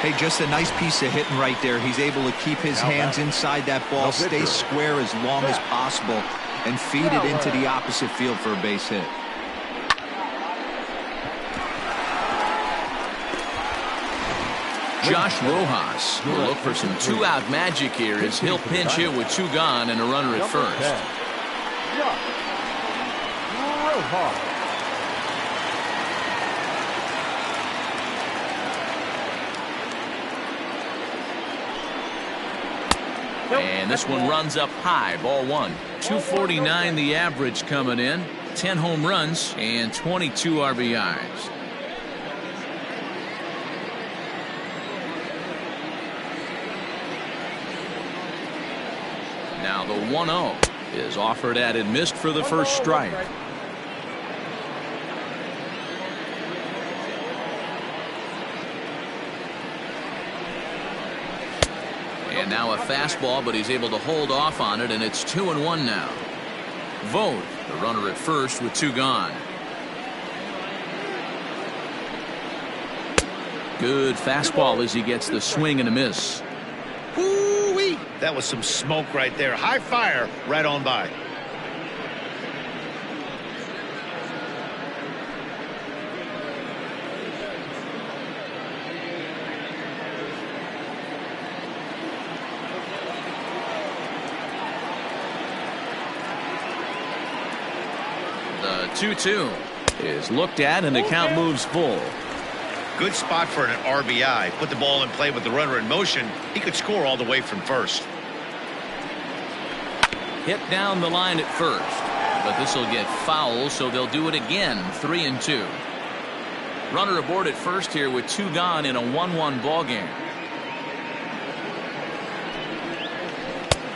Hey, just a nice piece of hitting right there. He's able to keep his hands inside that ball, stay square as long as possible, and feed it into the opposite field for a base hit. Josh Rojas will look for some 2-out magic here as he'll pinch hit with 2 gone and a runner at first. Josh Rojas. And this one runs up high, ball 1. 249 the average coming in. 10 home runs and 22 RBIs. Now the 1-0 is offered at and missed for the first strike. And now a fastball, but he's able to hold off on it, and it's 2-1 now. Vogt, the runner at first with 2 gone. Good fastball as he gets the swing and a miss. Woo-wee! That was some smoke right there. High fire right on by. The 2-2 is looked at, and the count moves full. Good spot for an RBI. Put the ball in play with the runner in motion. He could score all the way from first. Hit down the line at first, but this will get foul, so they'll do it again. 3-2. Runner aboard at first here with 2 gone in a 1-1 ball game.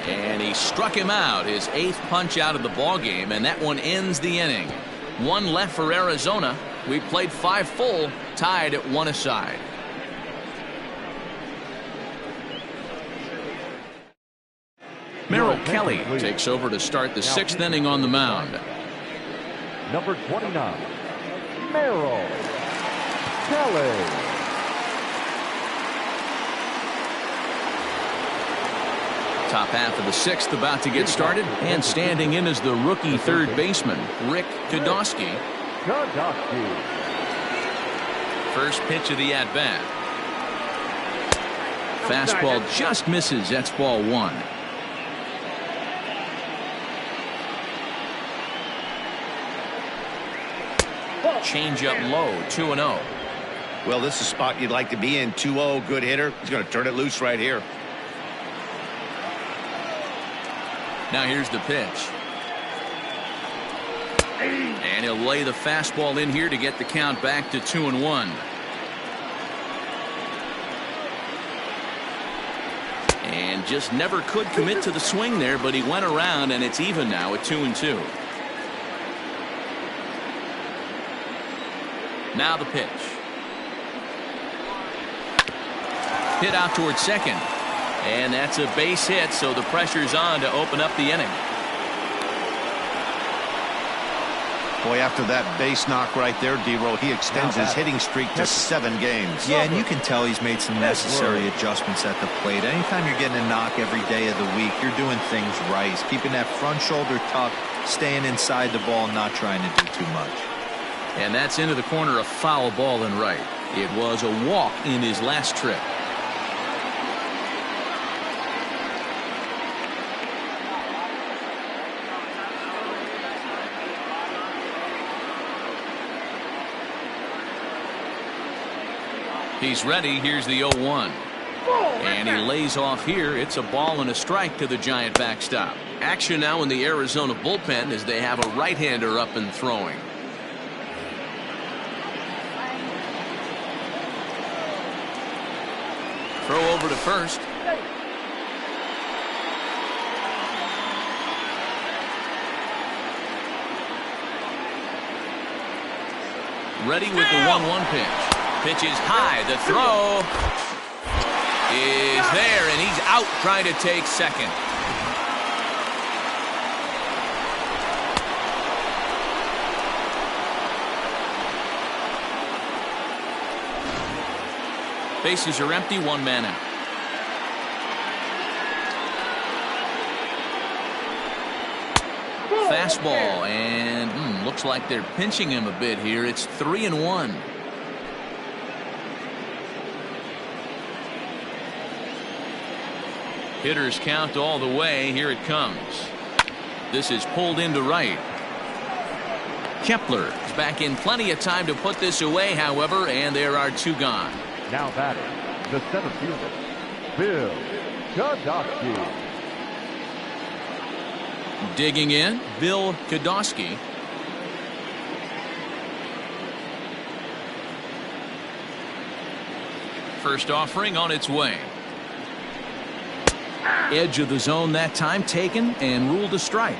And he struck him out, his 8th punch out of the ball game, and that one ends the inning. 1 left for Arizona. We played 5 full, tied at 1 aside. Merrill Kelly takes over to start the 6th inning on the mound. Number 29, Merrill Kelly. Top half of the 6th about to get started, and standing in is the rookie third baseman, Rick Kodosky. First pitch of the at-bat. Fastball just misses. That's ball 1. Change up low, 2-0. Well, this is a spot you'd like to be in. 2-0, good hitter. He's going to turn it loose right here. Now here's the pitch. And he'll lay the fastball in here to get the count back to 2-1. And just never could commit to the swing there, but he went around, and it's even now at 2-2. Now the pitch. Hit out towards second. And that's a base hit, so the pressure's on to open up the inning. Boy, after that base knock right there, D-Row, he extends his hitting streak to 7 games. Yeah, and you can tell he's made some necessary adjustments at the plate. Anytime you're getting a knock every day of the week, you're doing things right. He's keeping that front shoulder tucked, staying inside the ball, not trying to do too much. And that's into the corner, a foul ball and right. It was a walk in his last trip. He's ready. Here's the 0-1. And he lays off here. It's a ball and a strike to the Giant backstop. Action now in the Arizona bullpen as they have a right-hander up and throwing. Throw over to first. Ready with the 1-1 pitch. Pitch is high. The throw is there, and he's out trying to take second. Bases are empty, 1 man out. Fastball, and looks like they're pinching him a bit here. It's 3-1. Hitters count all the way. Here it comes. This is pulled into right. Kepler is back in plenty of time to put this away, however, and there are 2 gone. Now batting, the center fielder, Bill Kodosky. Digging in, Bill Kodosky. First offering on its way. Edge of the zone that time taken and ruled a strike.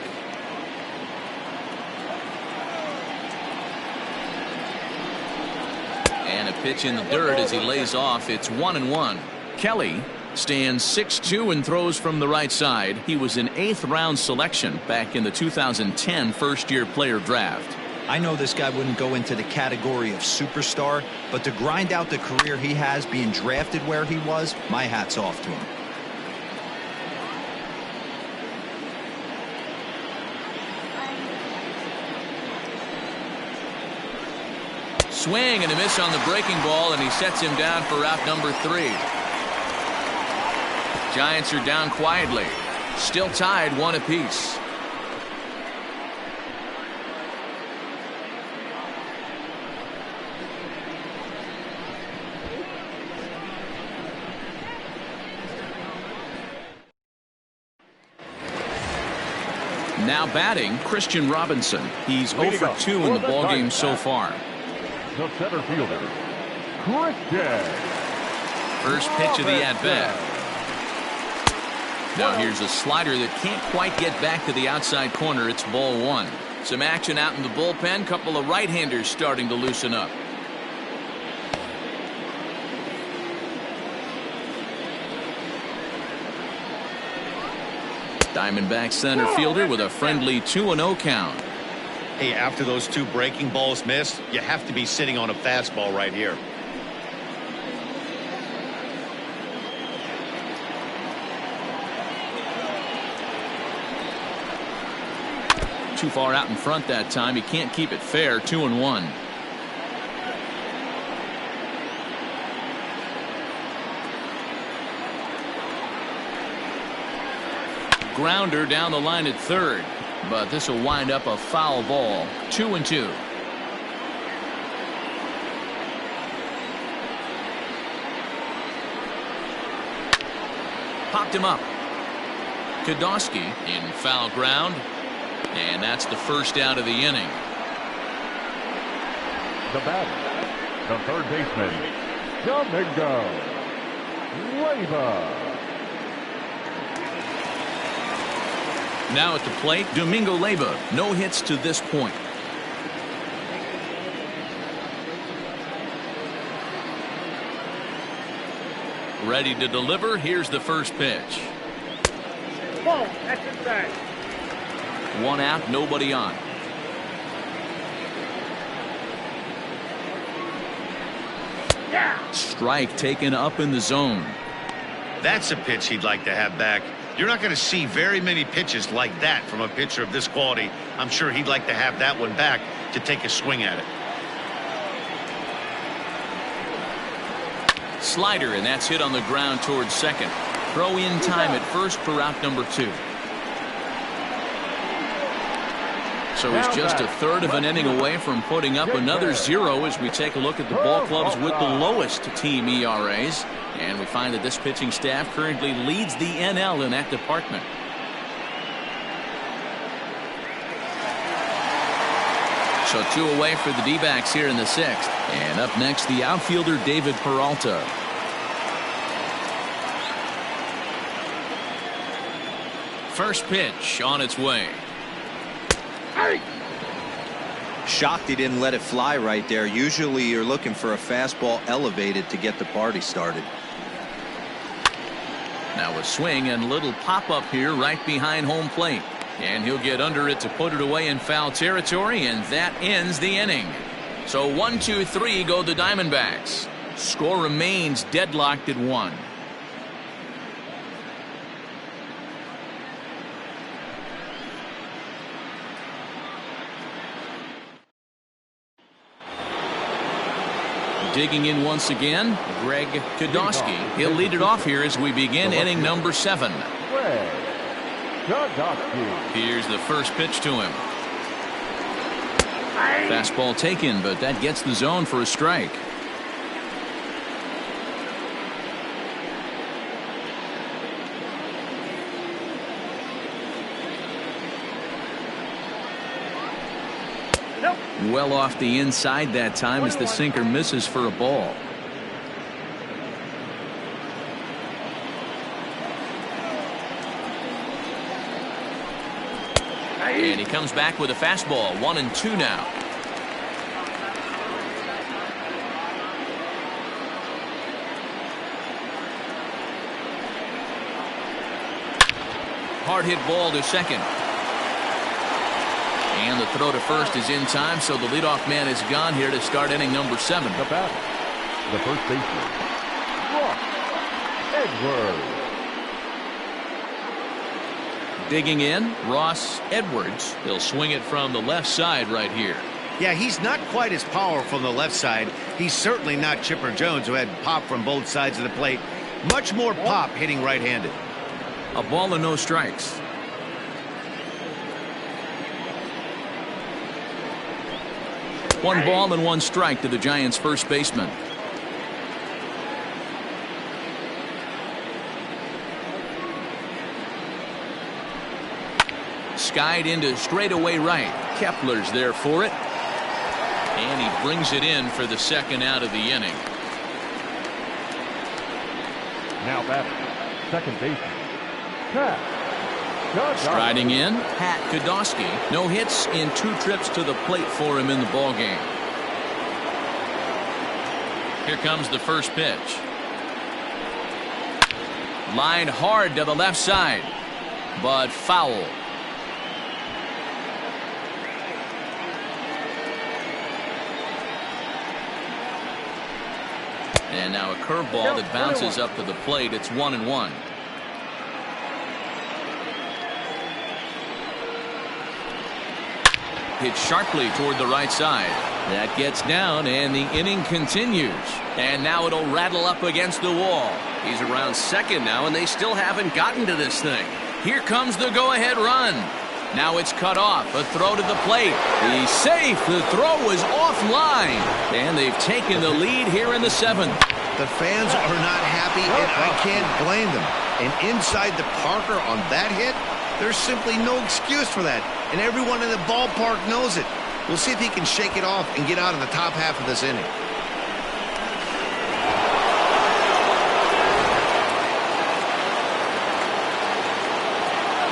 And a pitch in the dirt as he lays off. It's 1-1. Kelly stands 6'2" and throws from the right side. He was an 8th round selection back in the 2010 first-year player draft. I know this guy wouldn't go into the category of superstar, but to grind out the career he has being drafted where he was, my hat's off to him. Swing and a miss on the breaking ball, and he sets him down for out number 3. Giants are down quietly. Still tied 1 apiece. Now batting, Christian Robinson. He's 0 for 2 in the ballgame so far. The center fielder, Christian. First pitch of the at-bat. Now here's a slider that can't quite get back to the outside corner. It's ball 1. Some action out in the bullpen. Couple of right-handers starting to loosen up. Diamondback center fielder with a friendly 2-0 count. Hey, after those 2 breaking balls missed, you have to be sitting on a fastball right here. Too far out in front that time. He can't keep it fair. 2-1. Grounder down the line at third, but this will wind up a foul ball. 2-2. Popped him up. Kodosky in foul ground, and that's the first out of the inning. The batter, the third baseman, Domingo Leyva. Now at the plate, Domingo Leyva. No hits to this point. Ready to deliver. Here's the first pitch. Ball, that's inside. 1 out, nobody on. Yeah. Strike taken up in the zone. That's a pitch he'd like to have back. You're not going to see very many pitches like that from a pitcher of this quality. I'm sure he'd like to have that one back to take a swing at it. Slider, and that's hit on the ground towards second. Throw in time at first for out number 2. So he's just a third of an inning away from putting up another 0 as we take a look at the ball clubs with the lowest team ERAs. And we find that this pitching staff currently leads the NL in that department. So 2 away for the D-backs here in the 6th. And up next, the outfielder David Peralta. First pitch on its way. Shocked he didn't let it fly right there. Usually you're looking for a fastball elevated to get the party started. Now a swing and a little pop-up here right behind home plate. And he'll get under it to put it away in foul territory, and that ends the inning. So 1-2-3 go the Diamondbacks. Score remains deadlocked at 1. Digging in once again, Greg Kodosky. He'll lead it off here as we begin inning number 7. Here's the first pitch to him. Fastball taken, but that gets the zone for a strike. Well off the inside that time as the sinker misses for a ball. And he comes back with a fastball. 1-2 now. Hard hit ball to second. And the throw to first is in time, so the leadoff man is gone here to start inning number 7. The batter, the first baseman, Ross Edwards. Digging in, Ross Edwards. He'll swing it from the left side right here. Yeah, he's not quite as powerful from the left side. He's certainly not Chipper Jones, who had pop from both sides of the plate. Much more pop hitting right-handed. A ball and no strikes. One ball and one strike to the Giants' first baseman. Skied into straightaway right. Kepler's there for it. And he brings it in for the second out of the inning. Now batting, second baseman, Pat. Striding in, Pat Kodosky. No hits in 2 trips to the plate for him in the ballgame. Here comes the first pitch. Lined hard to the left side, but foul. And now a curveball that bounces up to the plate. It's 1-1. Hit sharply toward the right side. That gets down, and the inning continues. And now it'll rattle up against the wall. He's around second now, and they still haven't gotten to this thing. Here comes the go-ahead run. Now it's cut off. A throw to the plate. He's safe. The throw was offline. And they've taken the lead here in the 7th. The fans are not happy, and I can't blame them. And inside the Parker on that hit, there's simply no excuse for that. And everyone in the ballpark knows it. We'll see if he can shake it off and get out of the top half of this inning.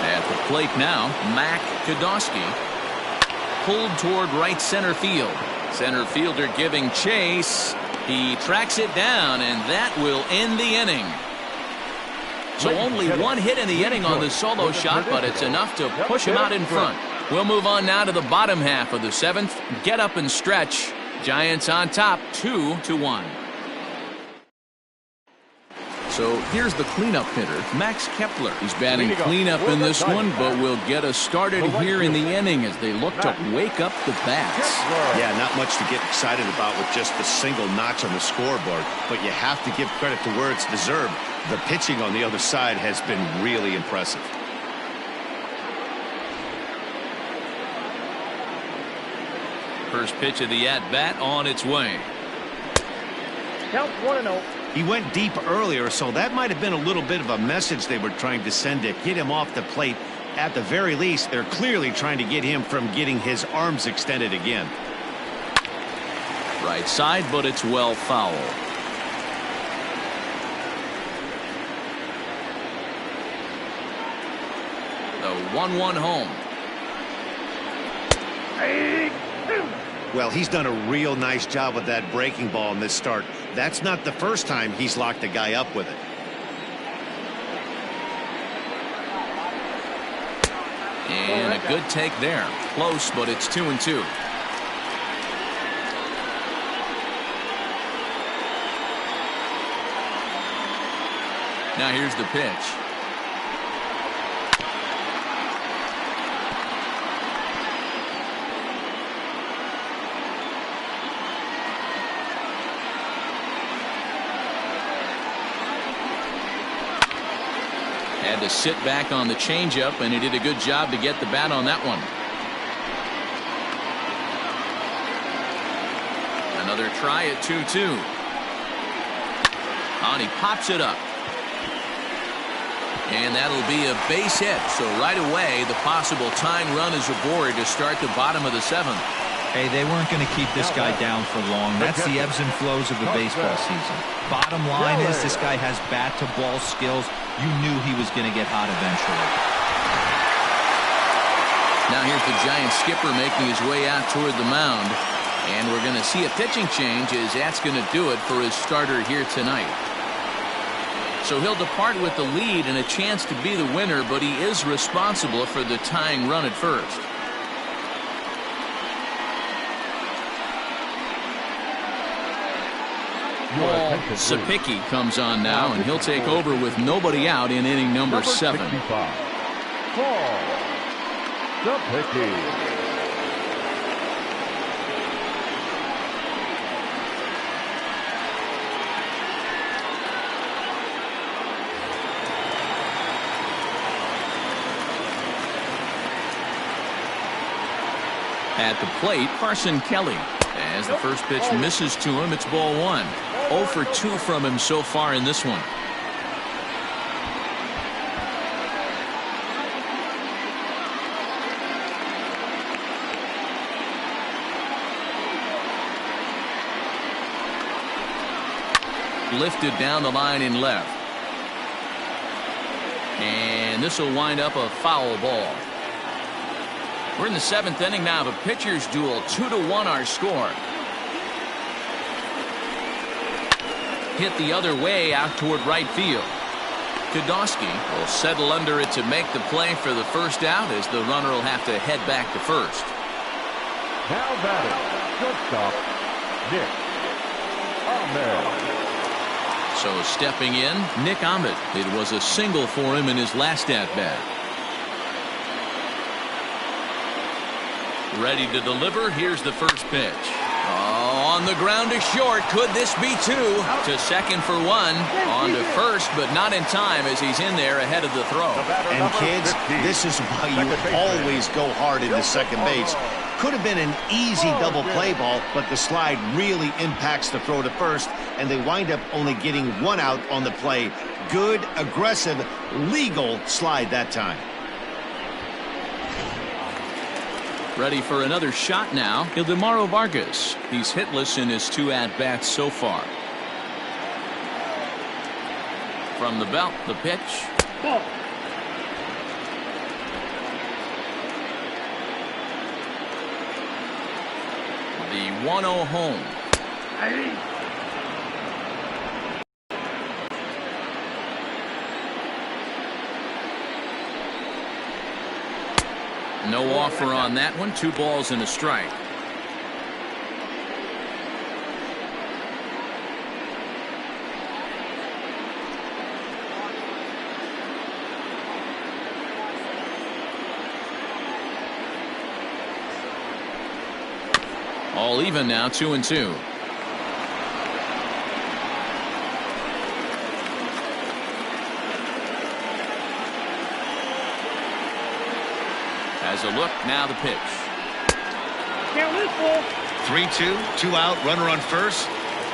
At the plate now, Mac Kodosky. Pulled toward right center field. Center fielder giving chase. He tracks it down, and that will end the inning. So only one hit in the inning on the solo shot, but it's enough to push him out in front. We'll move on now to the bottom half of the 7th. Get up and stretch. Giants on top, 2-1. So here's the cleanup hitter, Max Kepler. He's batting cleanup in this one, but will get us started here in the inning as they look to wake up the bats. Yeah, not much to get excited about with just the single notch on the scoreboard, but you have to give credit to where it's deserved. The pitching on the other side has been really impressive. First pitch of the at-bat on its way. Count 1-0. He went deep earlier, so that might have been a little bit of a message they were trying to send to get him off the plate. At the very least, they're clearly trying to get him from getting his arms extended again. Right side, but it's well foul. The 1-1 home. Well, he's done a real nice job with that breaking ball in this start. That's not the first time he's locked a guy up with it. And a good take there. Close, but it's 2-2. Now here's the pitch. Had to sit back on the changeup, and he did a good job to get the bat on that one. Another try at 2-2. And he pops it up. And that'll be a base hit. So right away, the possible tying run is aboard to start the bottom of the 7th. Hey, they weren't going to keep this guy down for long. That's the ebbs and flows of the baseball season. Bottom line is this guy has bat-to-ball skills. You knew he was going to get hot eventually. Now here's the Giants skipper making his way out toward the mound. And we're going to see a pitching change as that's going to do it for his starter here tonight. So he'll depart with the lead and a chance to be the winner, but he is responsible for the tying run at first. Sapicki comes on now, and he'll take over with nobody out in inning number 7. 65. Paul Sapicki. At the plate, Carson Kelly. As the first pitch misses to him, it's ball 1. 0 for 2 from him so far in this one. Lifted down the line in left. And this will wind up a foul ball. We're in the 7th inning now of a pitcher's duel. 2-1 our score. Hit the other way out toward right field. Kodosky will settle under it to make the play for the first out, as the runner will have to head back to first. Now batting, shortstop, Nick Ahmed. So stepping in, Nick Ahmed. It was a single for him in his last at-bat. Ready to deliver. Here's the first pitch. Oh, on the ground to short. Could this be 2? To second for 1. On to first, but not in time, as he's in there ahead of the throw. And kids, this is why you always go hard into second base. Could have been an easy double play ball, but the slide really impacts the throw to first, and they wind up only getting 1 out on the play. Good, aggressive, legal slide that time. Ready for another shot now, Ildemaro Vargas. He's hitless in his 2 at-bats so far. From the belt, the pitch. Ball. The 1-0 home. No offer on that one. 2 balls and a strike. All even now, 2-2. As a look, now the pitch. Can't lose, ball. 3-2, 2 out, runner on first.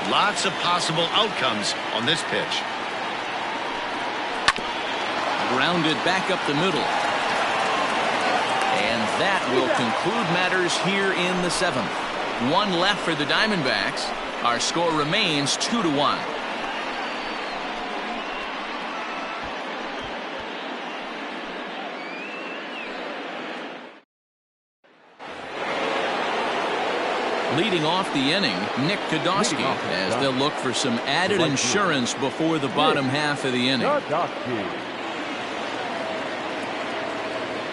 Lots of possible outcomes on this pitch. Grounded back up the middle. And that will conclude matters here in the 7th. 1 left for the Diamondbacks. Our score remains 2-1. Leading off the inning, Nick Kodosky, as they'll look for some added insurance before the bottom half of the inning.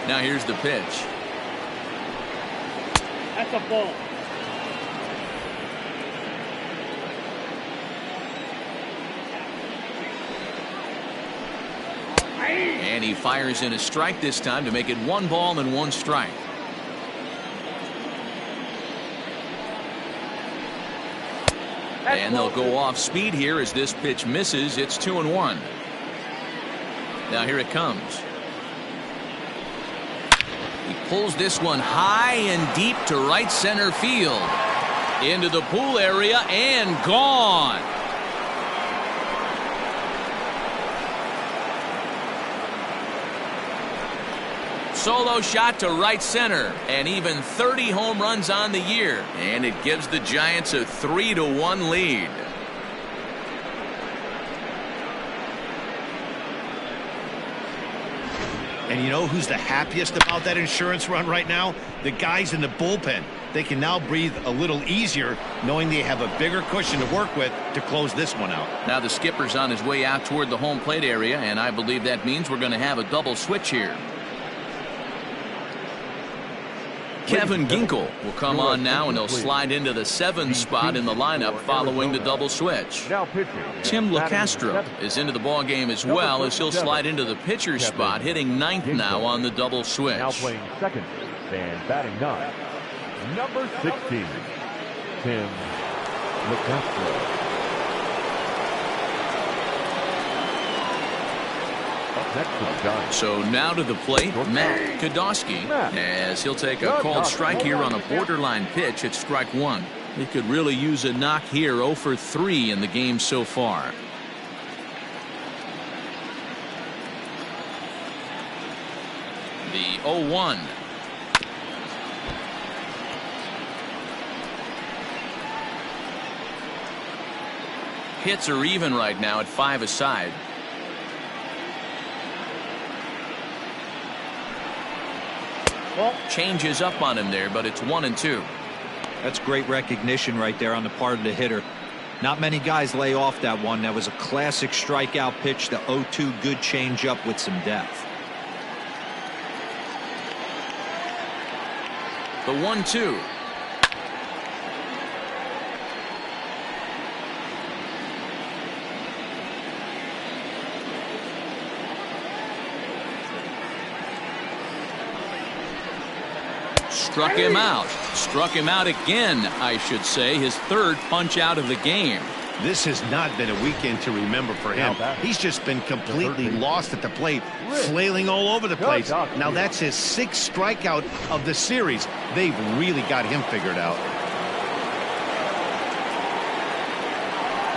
Now here's the pitch. That's a ball. And he fires in a strike this time to make it 1 ball and 1 strike. And they'll go off speed here as this pitch misses. It's 2-1. Now here it comes. He pulls this one high and deep to right center field. Into the pool area and gone. Solo shot to right center, and even 30 home runs on the year, and it gives the Giants a 3-1 lead. And you know who's the happiest about that insurance run right now? The guys in the bullpen. They can now breathe a little easier knowing they have a bigger cushion to work with to close this one out. Now the skipper's on his way out toward the home plate area, and I believe that means we're going to have a double switch here. Kevin Ginkel will come on now, and he'll slide into the 7 spot in the lineup following the double switch. Tim LaCastro is into the ball game as well, as he'll slide into the pitcher spot, hitting 9th now on the double switch. Now playing second and batting 9, number 16, Tim LaCastro. So now to the plate, Matt Kodosky, as he'll take a called strike here on a borderline pitch at strike 1. He could really use a knock here. 0 for 3 in the game so far. The 0-1. Hits are even right now at 5 aside. Changes up on him there, but it's 1-2. That's great recognition right there on the part of the hitter. Not many guys lay off that one. That was a classic strikeout pitch. The 0-2 good changeup with some depth. The 1-2. Struck him out. Struck him out again, I should say. His 3rd punch out of the game. This has not been a weekend to remember for him. He's just been completely lost at the plate, flailing all over the place. Now that's his 6th strikeout of the series. They've really got him figured out.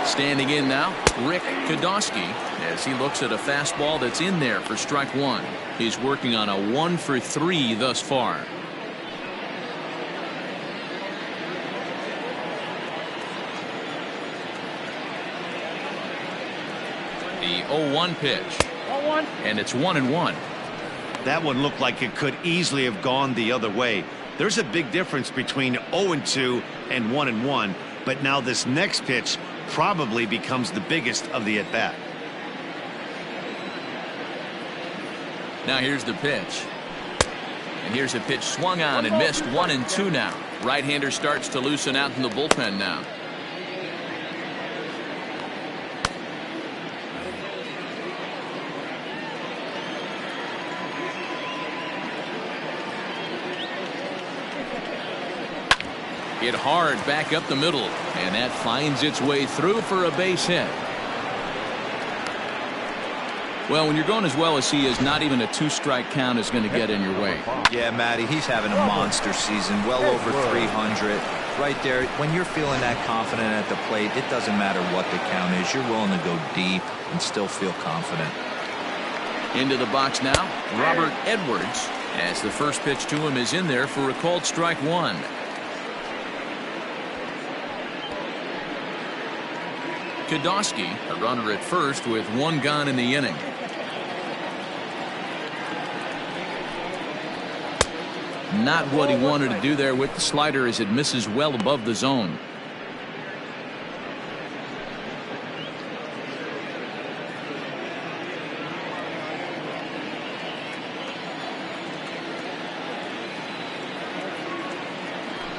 Standing in now, Rick Kodosky, as he looks at a fastball that's in there for strike 1. He's working on a 1 for 3 thus far. The 0-1 pitch. 0-1. And it's 1-1. That one looked like it could easily have gone the other way. There's a big difference between 0-2 and 1-1, but now this next pitch probably becomes the biggest of the at-bat. Now here's the pitch. And here's a pitch swung on and missed. 1-2 now. Right-hander starts to loosen out in the bullpen now. Hit hard back up the middle, and that finds its way through for a base hit. Well, when you're going as well as he is, not even a 2-strike count is going to get in your way. Yeah, Matty, he's having a monster season, well over 300. Right there, when you're feeling that confident at the plate, it doesn't matter what the count is. You're willing to go deep and still feel confident. Into the box now, Robert Edwards, as the first pitch to him is in there for a called strike 1. Kodosky, a runner at first with 1 gone in the inning. Not what he wanted to do there with the slider, as it misses well above the zone.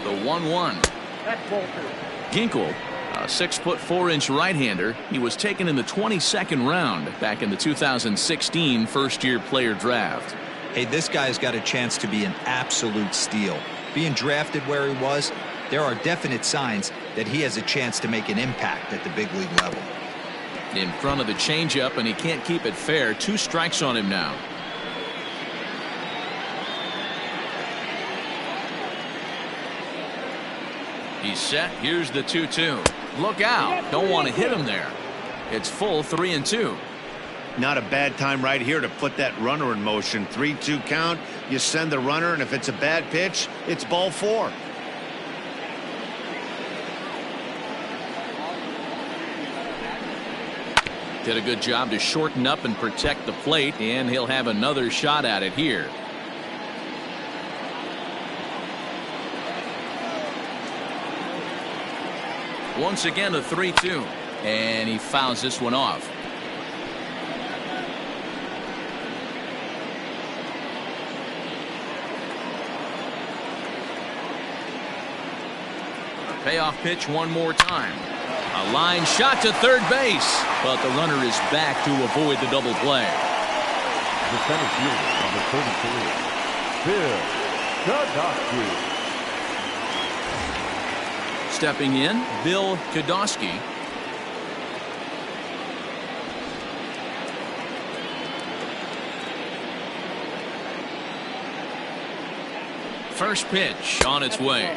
The 1-1. That's Bolter. Ginkel, a 6'4" right-hander. He was taken in the 22nd round back in the 2016 first-year player draft. Hey, this guy's got a chance to be an absolute steal. Being drafted where he was, there are definite signs that he has a chance to make an impact at the big league level. In front of the changeup, and he can't keep it fair. 2 strikes on him now. He's set. Here's the 2-2. Look out. Don't want to hit him there. It's full 3-2. Not a bad time right here to put that runner in motion. 3-2 count. You send the runner, and if it's a bad pitch, it's ball 4. Did a good job to shorten up and protect the plate, and he'll have another shot at it here. Once again, a 3-2, and he fouls this one off. Payoff pitch one more time. A line shot to third base, but the runner is back to avoid the double play. The center fielder, number 33, Bill Podolsky. Stepping in, Bill Podolsky. First pitch on its way.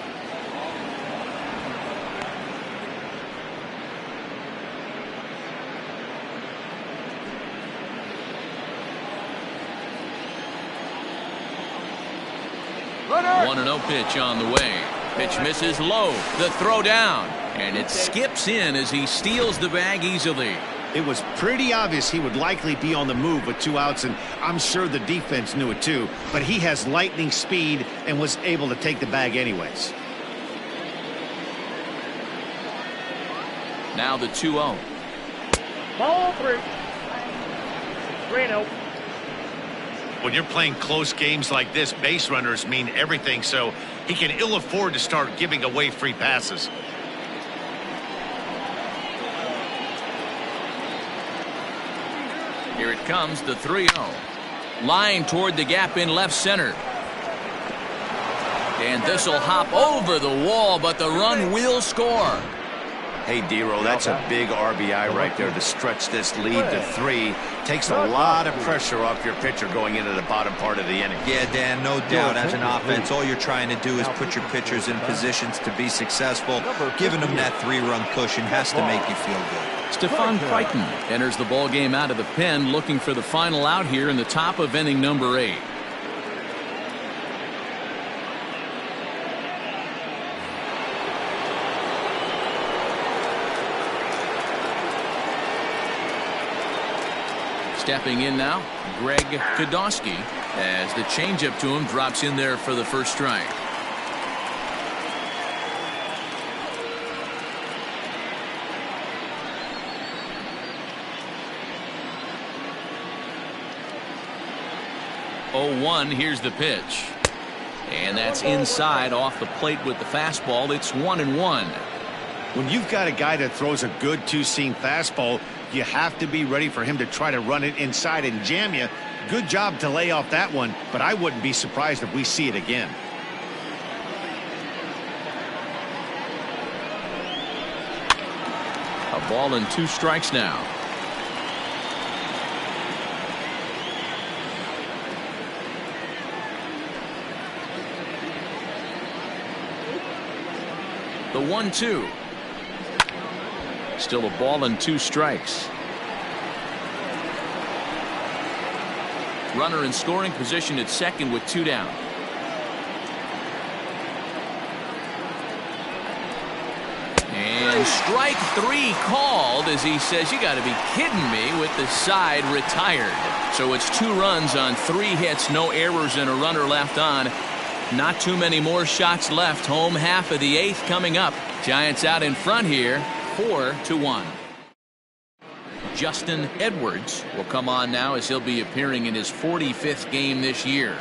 Runner. 1-0 pitch on the way. Pitch misses low. The throw down. And it skips in as he steals the bag easily. It was pretty obvious he would likely be on the move with 2 outs, and I'm sure the defense knew it too. But he has lightning speed and was able to take the bag anyways. Now the 2-0. Ball 3. 3-0. When you're playing close games like this, base runners mean everything, so he can ill afford to start giving away free passes. Here it comes, the 3-0. Line toward the gap in left center. And this will hop over the wall, but the run will score. Hey, Dero, that's a big RBI right there to stretch this lead to 3. Takes a lot of pressure off your pitcher going into the bottom part of the inning. Yeah, Dan, no doubt. As an offense, all you're trying to do is put your pitchers in positions to be successful. Giving them that 3-run cushion has to make you feel good. Stefan Crichton enters the ball game out of the pen, looking for the final out here in the top of inning number 8. Stepping in now, Greg Podolsky, as the changeup to him drops in there for the first strike. Oh, 1, here's the pitch. And that's inside off the plate with the fastball. It's 1-1. When you've got a guy that throws a good two-seam fastball, you have to be ready for him to try to run it inside and jam you. Good job to lay off that one, but I wouldn't be surprised if we see it again. A ball and 2 strikes now. The 1-2. Still a ball and 2 strikes. Runner in scoring position at second with 2 down. And strike 3 called as he says, you got to be kidding me, with the side retired. So it's 2 runs on 3 hits, no errors, and a runner left on. Not too many more shots left. Home half of the 8th coming up. Giants out in front here, 4-1. Justin Edwards will come on now as he'll be appearing in his 45th game this year.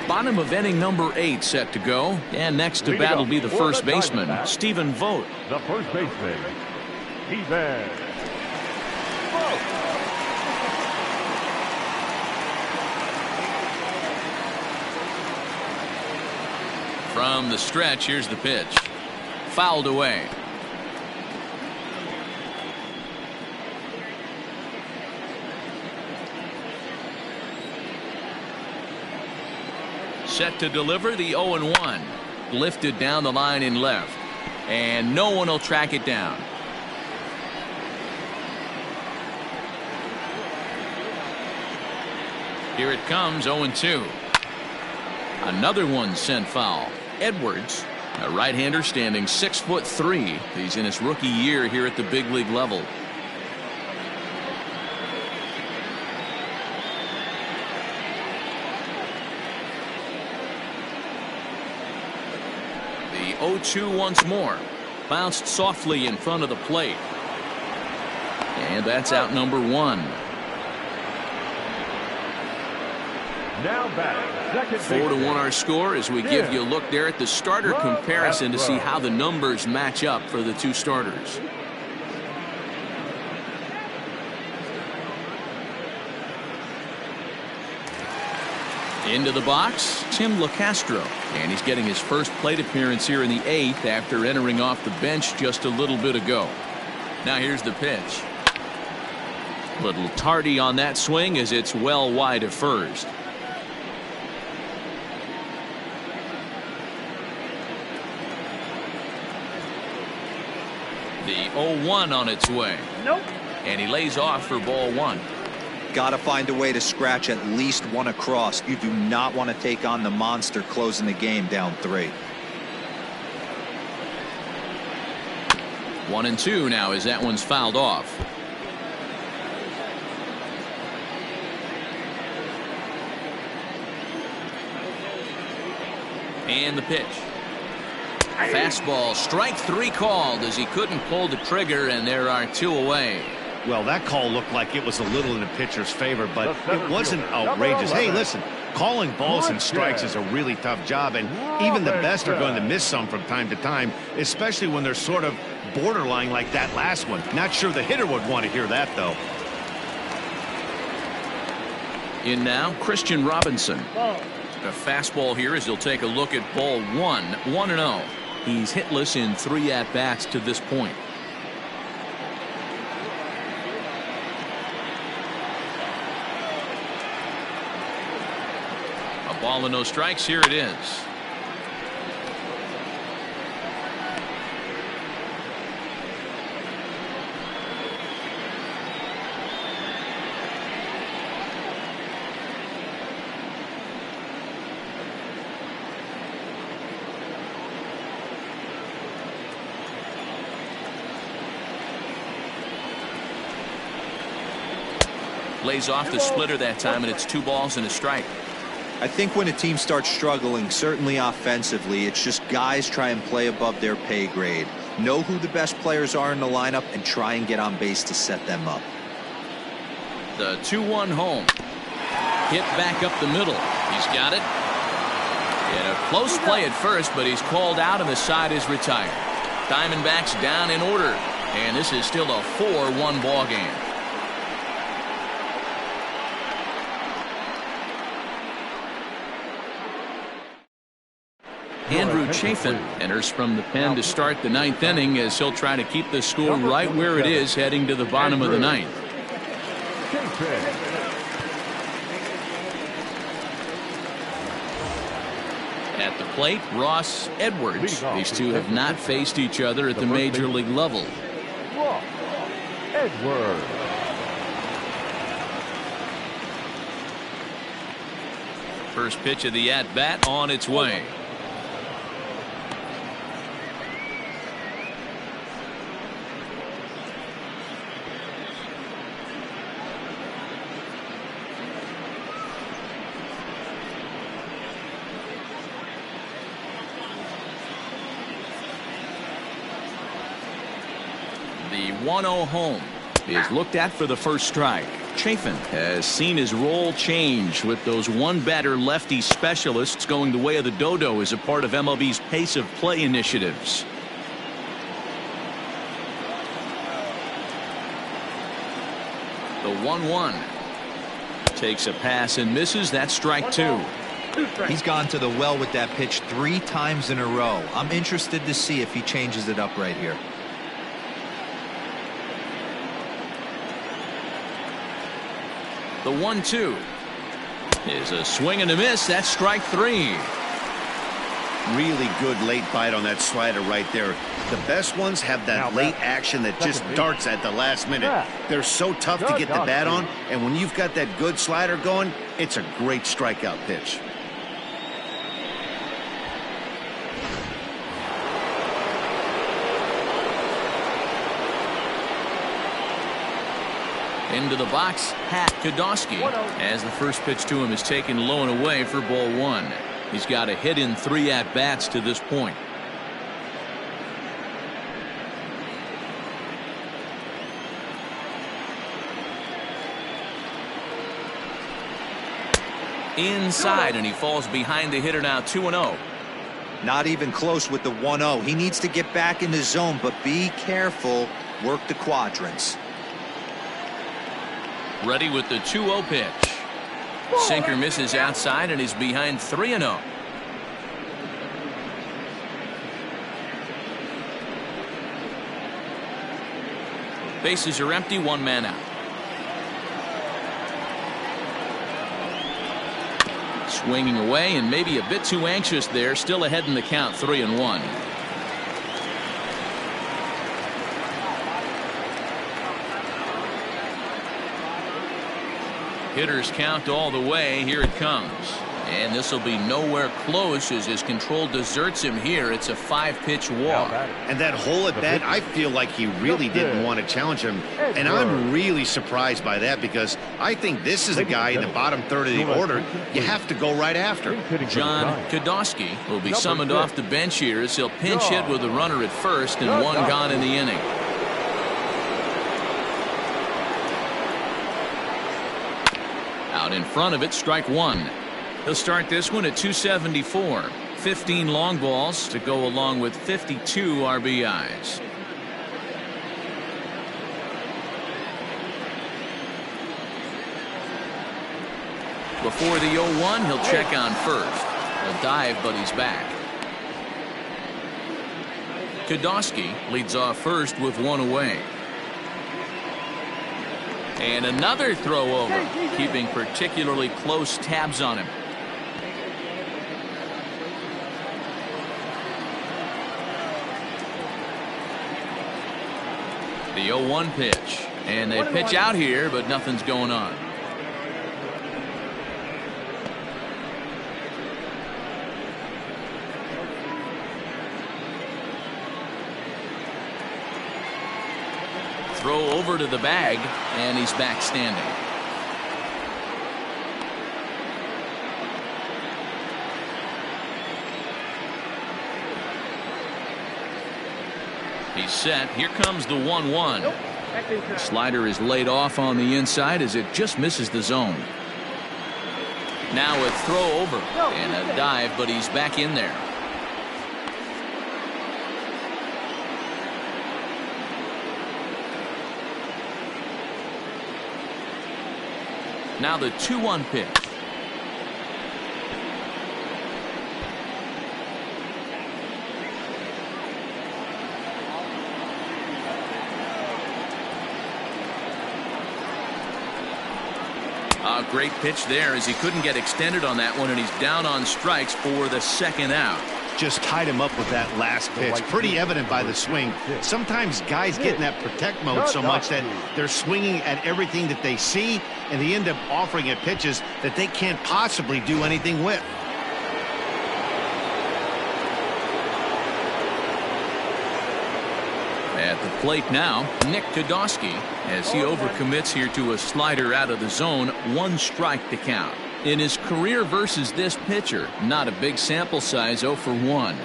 Bottom of inning number 8 set to go. And next to bat will be the first baseman, Stephen Vogt. The first baseman, Stephen Vogt. From the stretch, here's the pitch. Fouled away. Set to deliver the 0-1. Lifted down the line in left. And no one will track it down. Here it comes, 0-2. Another one sent foul. Edwards, a right-hander standing 6'3". He's in his rookie year here at the big league level. The 0-2 once more. Bounced softly in front of the plate. And that's out number one. Now back, second 4-1 our score as we give you a look there at the starter comparison to see how the numbers match up for the two starters. Into the box, Tim LeCastro, and he's getting his first plate appearance here in the 8th after entering off the bench just a little bit ago. Now here's the pitch. A little tardy on that swing as it's well wide of first. The 0-1 on its way. Nope. And he lays off for ball one. Got to find a way to scratch at least one across. You do not want to take on the monster closing the game down 3. 1-2 now as that one's fouled off. And the pitch. Fastball, strike 3 called as he couldn't pull the trigger, and there are 2 away. Well, that call looked like it was a little in the pitcher's favor, but it wasn't outrageous. Hey, listen, calling balls and strikes is a really tough job, and even the best are going to miss some from time to time, especially when they're sort of borderline like that last one. Not sure the hitter would want to hear that, though. In now, Christian Robinson. A fastball here as he'll take a look at ball 1, 1-0. He's hitless in 3 at-bats to this point. A ball and no strikes. Here it is. Lays off the splitter that time, and it's 2 balls and a strike. I think when a team starts struggling, certainly offensively, it's just guys try and play above their pay grade. Know who the best players are in the lineup and try and get on base to set them up. The 2-1 home. Hit back up the middle. He's got it. And a close play at first, but he's called out and the side is retired. Diamondbacks down in order. And this is still a 4-1 ball game. Andrew Chafin enters from the pen to start the 9th inning as he'll try to keep the score right where it is heading to the bottom of the 9th. At the plate, Ross Edwards. These two have not faced each other at the major league level. Ross Edwards. First pitch of the at-bat on its way. The 1-0 home is looked at for the first strike. Chafin has seen his role change with those one-batter lefty specialists going the way of the dodo as a part of MLB's pace of play initiatives. The 1-1 takes a pass and misses. That's strike 2. He's gone to the well with that pitch 3 times in a row. I'm interested to see if he changes it up right here. The 1-2 is a swing and a miss. That's strike 3. Really good late bite on that slider right there. The best ones have that late action that just darts at the last minute. They're so tough to get the bat on, and when you've got that good slider going, it's a great strikeout pitch. Into the box, PokockyBall as the first pitch to him is taken low and away for ball 1. He's got a hit in 3 at-bats to this point. Inside, and he falls behind the hitter now 2-0. Not even close with the 1-0. He needs to get back in the zone, but be careful. Work the quadrants. Ready with the 2-0 pitch. Sinker misses outside, and he's behind 3-0. Bases are empty, 1 man out. Swinging away, and maybe a bit too anxious there. Still ahead in the count, 3-1. Hitters count all the way. Here it comes. And this will be nowhere close as his control deserts him here. It's a 5-pitch walk. And that whole at bat, I feel like he really didn't want to challenge him. And I'm really surprised by that, because I think this is a guy in the bottom third of the order you have to go right after. PokockyBall will be summoned off the bench here as he'll pinch hit with a runner at first and 1 gone in the inning. Out in front of it, strike 1. He'll start this one at 274. 15 long balls to go along with 52 RBIs. Before the 0-1, he'll check on first. A dive, but he's back. PokockyBall leads off first with 1 away. And another throw over, keeping particularly close tabs on him. The 0-1 pitch, and they pitch out here, but nothing's going on. Throw over to the bag, and he's back standing. He's set. Here comes the 1-1. Slider is laid off on the inside as it just misses the zone. Now a throw over and a dive, but he's back in there. Now the 2-1 pitch. A great pitch there as he couldn't get extended on that one, and he's down on strikes for the 2nd out. Just tied him up with that last pitch. Pretty evident by the swing. Sometimes guys get in that protect mode so much that they're swinging at everything that they see, and they end up offering at pitches that they can't possibly do anything with. At the plate now, PokockyBall, as he overcommits here to a slider out of the zone. 1 strike to count. In his career versus this pitcher, not a big sample size, 0 for 1.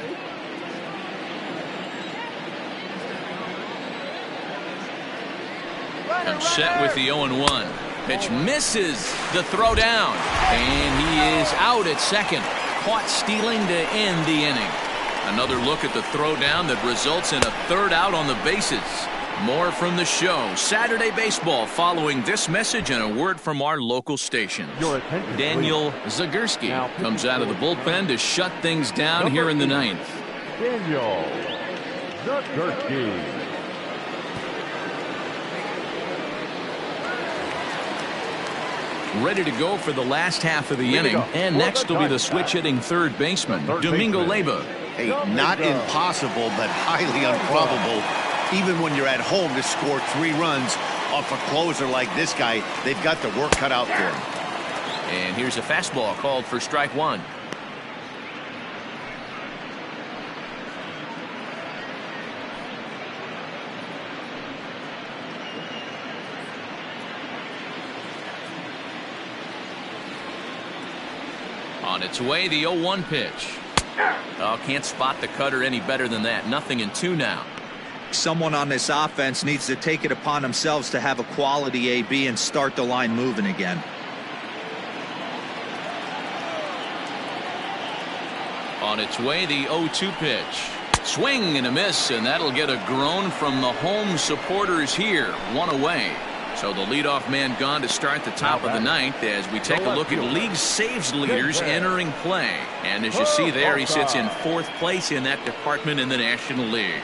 Comes set with the 0-1. Pitch misses the throw down, and he is out at second. Caught stealing to end the inning. Another look at the throw down that results in a 3rd out on the bases. More from the show. Saturday Baseball following this message and a word from our local stations. Daniel Zagorski comes out of the bullpen to shut things down here in the 9th. Daniel Zagorski. Ready to go for the last half of the inning. And next will be the switch-hitting 3rd baseman, Domingo Leyba. Hey, not impossible, but highly improbable. Even when you're at home to score 3 runs off a closer like this guy, they've got the work cut out for him. And here's a fastball called for strike 1. On its way, the 0-1 pitch. Oh, can't spot the cutter any better than that. 0-2 now. Someone on this offense needs to take it upon themselves to have a quality AB and start the line moving again. On its way, the 0-2 pitch. Swing and a miss, and that'll get a groan from the home supporters here. 1 away. So the leadoff man gone to start the top of the ninth as we take a look at league saves leaders entering play. And as you see there, he sits in 4th place in that department in the National League.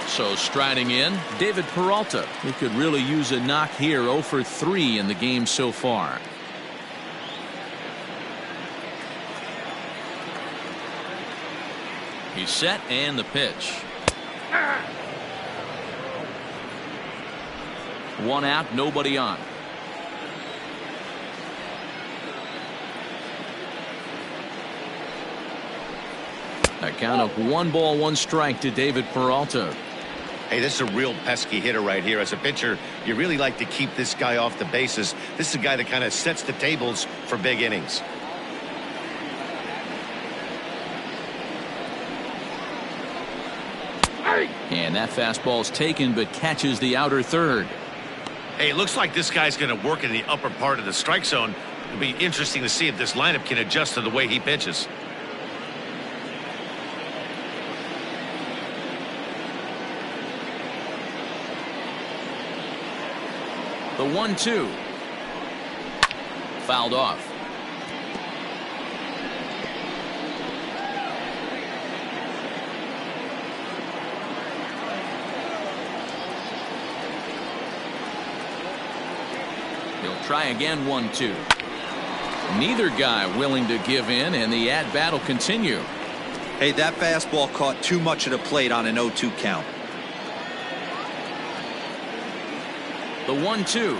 So striding in, David Peralta. He could really use a knock here. 0 for 3 in the game so far. He's set and the pitch. 1 out, nobody on. A count of 1 ball, 1 strike to David Peralta. Hey, this is a real pesky hitter right here. As a pitcher, you really like to keep this guy off the bases. This is a guy that kind of sets the tables for big innings. And that fastball's taken but catches the outer third. Hey, it looks like this guy's going to work in the upper part of the strike zone. It'll be interesting to see if this lineup can adjust to the way he pitches. The 1-2. Fouled off. He'll try again. 1-2. Neither guy willing to give in, and the at-bat will continue. Hey, that fastball caught too much of the plate on an 0-2 count. The 1-2.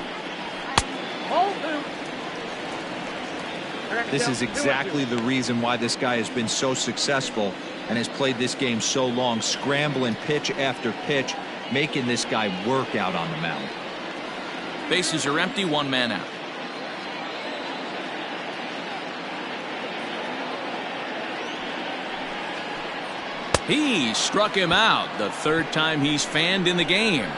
This is exactly the reason why this guy has been so successful and has played this game so long, scrambling pitch after pitch, making this guy work out on the mound. Bases are empty, 1 man out. He struck him out, the 3rd time he's fanned in the game.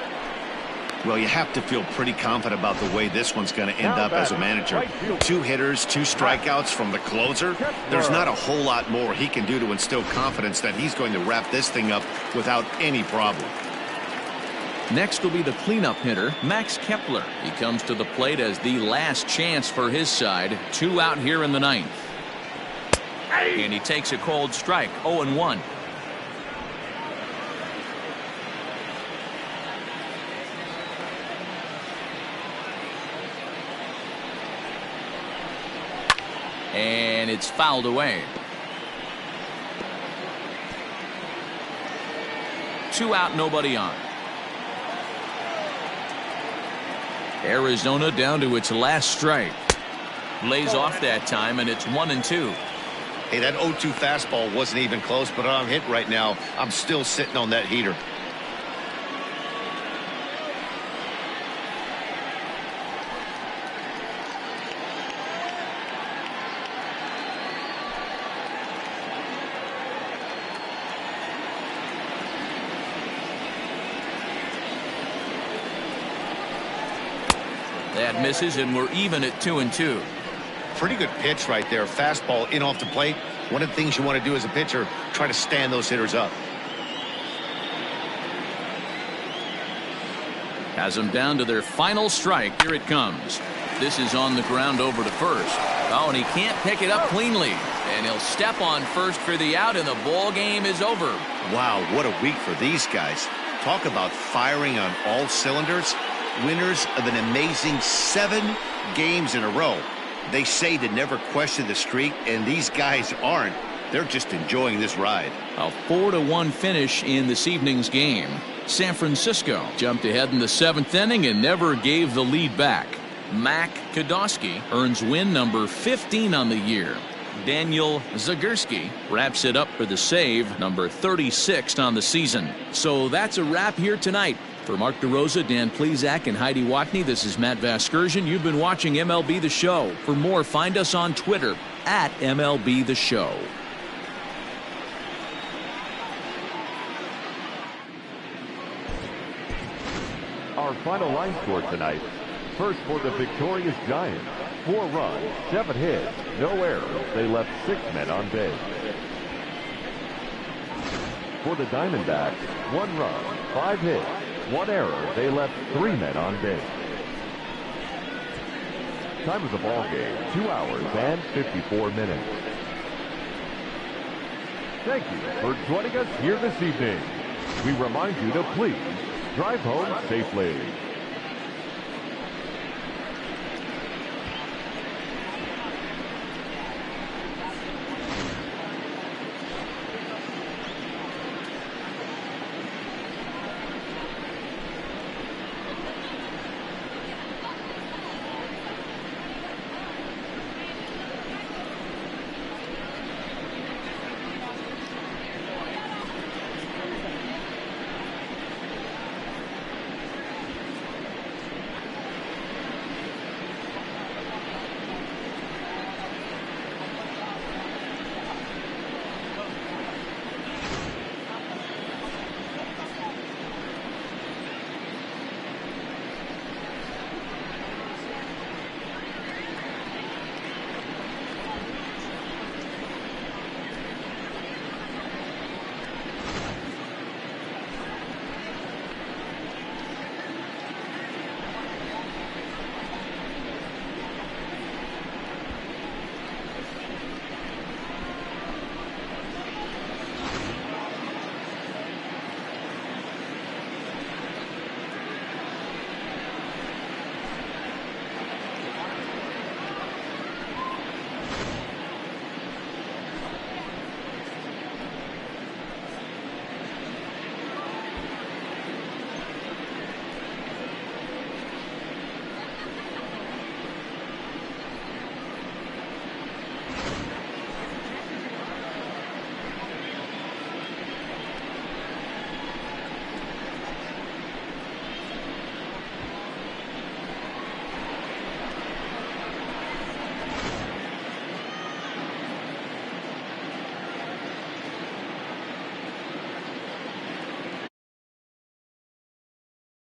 Well, you have to feel pretty confident about the way this one's going to end up as a manager. 2 hitters, 2 strikeouts from the closer. There's not a whole lot more he can do to instill confidence that he's going to wrap this thing up without any problem. Next will be the cleanup hitter, Max Kepler. He comes to the plate as the last chance for his side. 2 out here in the 9th. And he takes a cold strike. 0-1. And it's fouled away. 2 out, nobody on. Arizona down to its last strike. Lays off that time, and it's 1-2. Hey, that 0-2 fastball wasn't even close, but I'm hit right now. I'm still sitting on that heater. That misses, and we're even at 2-2. Pretty good pitch right there. Fastball in off the plate. One of the things you want to do as a pitcher, try to stand those hitters up. Has them down to their final strike. Here it comes. This is on the ground over to first. Oh, and he can't pick it up cleanly. And he'll step on first for the out, and the ball game is over. Wow, what a week for these guys. Talk about firing on all cylinders. Winners of an amazing 7 games in a row. They say to never question the streak, and these guys aren't. They're just enjoying this ride. A 4-1 finish in this evening's game. San Francisco jumped ahead in the 7th inning and never gave the lead back. Mac Kodosky earns win number 15 on the year. Daniel Zagurski wraps it up for the save, number 36 on the season. So that's a wrap here tonight. For Mark DeRosa, Dan Plezak, and Heidi Watney, this is Matt Vasgersian. You've been watching MLB The Show. For more, find us on Twitter at MLB The Show. Our final line score tonight. First for the victorious Giants. 4 runs, 7 hits, no errors. They left 6 men on base. For the Diamondbacks, 1 run, 5 hits, 1 error. They left 3 men on base. Time of the ball game, 2 hours and 54 minutes. Thank you for joining us here this evening. We remind you to please drive home safely.